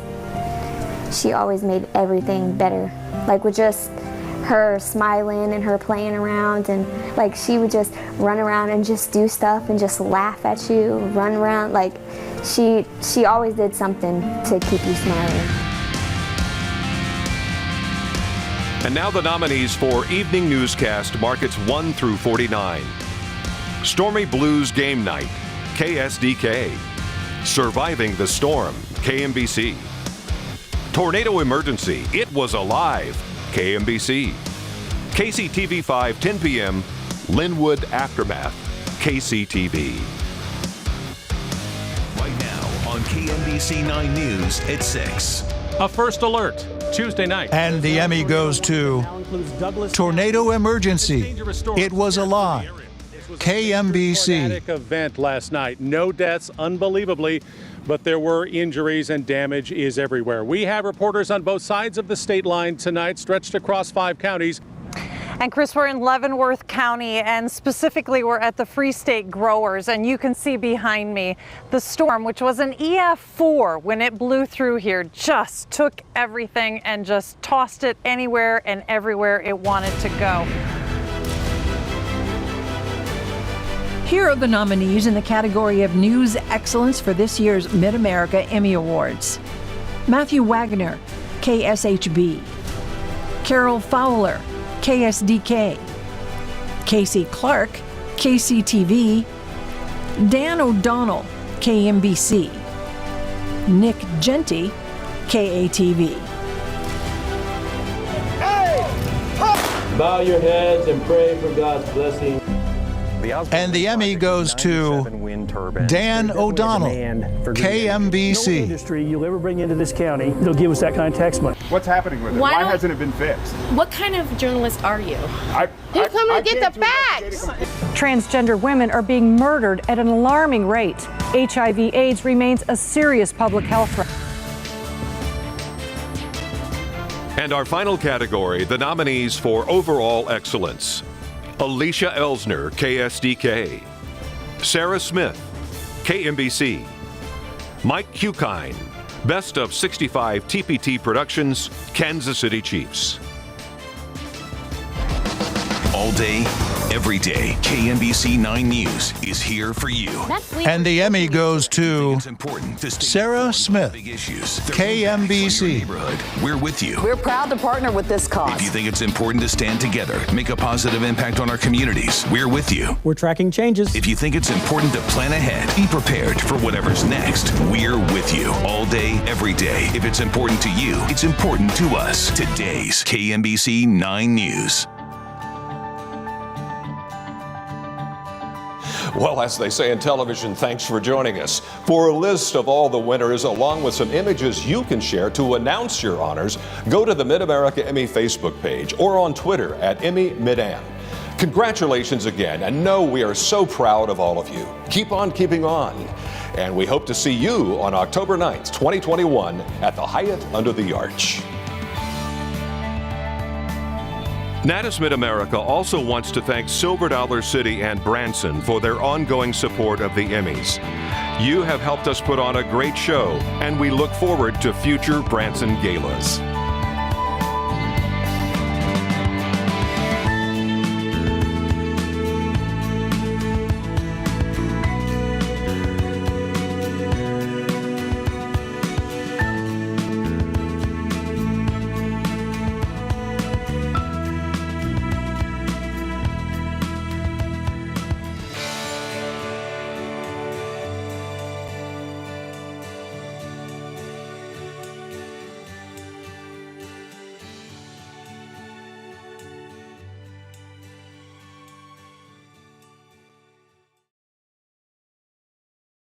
made everything better. Like with just her smiling and her playing around, and like she would just run around and just do stuff and just laugh at you, run around. Like she always did something to keep you smiling. And now the nominees for Evening Newscast, markets 1 through 49. Stormy Blues Game Night, KSDK. Surviving the Storm, KMBC. Tornado Emergency, It Was Alive, KMBC. KCTV5, 10 p.m., Linwood Aftermath, KCTV. Right now on KMBC 9 News at 6. A first alert. Tuesday night. And the Emmy goes to Tornado Emergency, It Was Alive, KMBC. Dramatic event last night. No deaths, unbelievably, but there were injuries and damage is everywhere. We have reporters on both sides of the state line tonight, stretched across 5 counties. And Chris, we're in Leavenworth County, and specifically we're at the Free State Growers, and you can see behind me the storm, which was an EF4 when it blew through here, just took everything and just tossed it anywhere and everywhere it wanted to go. Here are the nominees in the category of News Excellence for this year's Mid-America Emmy Awards. Matthew Wagner, KSHB. Carol Fowler, KSDK. Casey Clark, KCTV. Dan O'Donnell, KMBC. Nick Genty, KATV. Bow your heads and pray for God's blessing. And the Emmy goes to Dan O'Donnell, KMBC. Industry you'll ever bring into this county, they'll give us that kind of tax money. What's happening with it? Why hasn't it been fixed? What kind of journalist are you? You come to get the facts. Transgender women are being murdered at an alarming rate. HIV/AIDS remains a serious public health threat. And our final category, the nominees for Overall Excellence. Alicia Elsner, KSDK. Sarah Smith, KMBC. Mike Kukine, Best of 65 TPT Productions, Kansas City Chiefs. All day, every day, KMBC 9 News is here for you. And the Emmy goes to Sarah Smith, KMBC. We're with you. We're proud to partner with this cause. If you think it's important to stand together, make a positive impact on our communities, we're with you. We're tracking changes. If you think it's important to plan ahead, be prepared for whatever's next, we're with you. All day, every day. If it's important to you, it's important to us. Today's KMBC 9 News. Well, as they say in television, thanks for joining us. For a list of all the winners, along with some images you can share to announce your honors, go to the Mid-America Emmy Facebook page or on Twitter at Emmy Mid-Am. Congratulations again, and know we are so proud of all of you. Keep on keeping on. And we hope to see you on October 9th, 2021 at the Hyatt Under the Arch. Natus Mid-America also wants to thank Silver Dollar City and Branson for their ongoing support of the Emmys. You have helped us put on a great show, and we look forward to future Branson galas.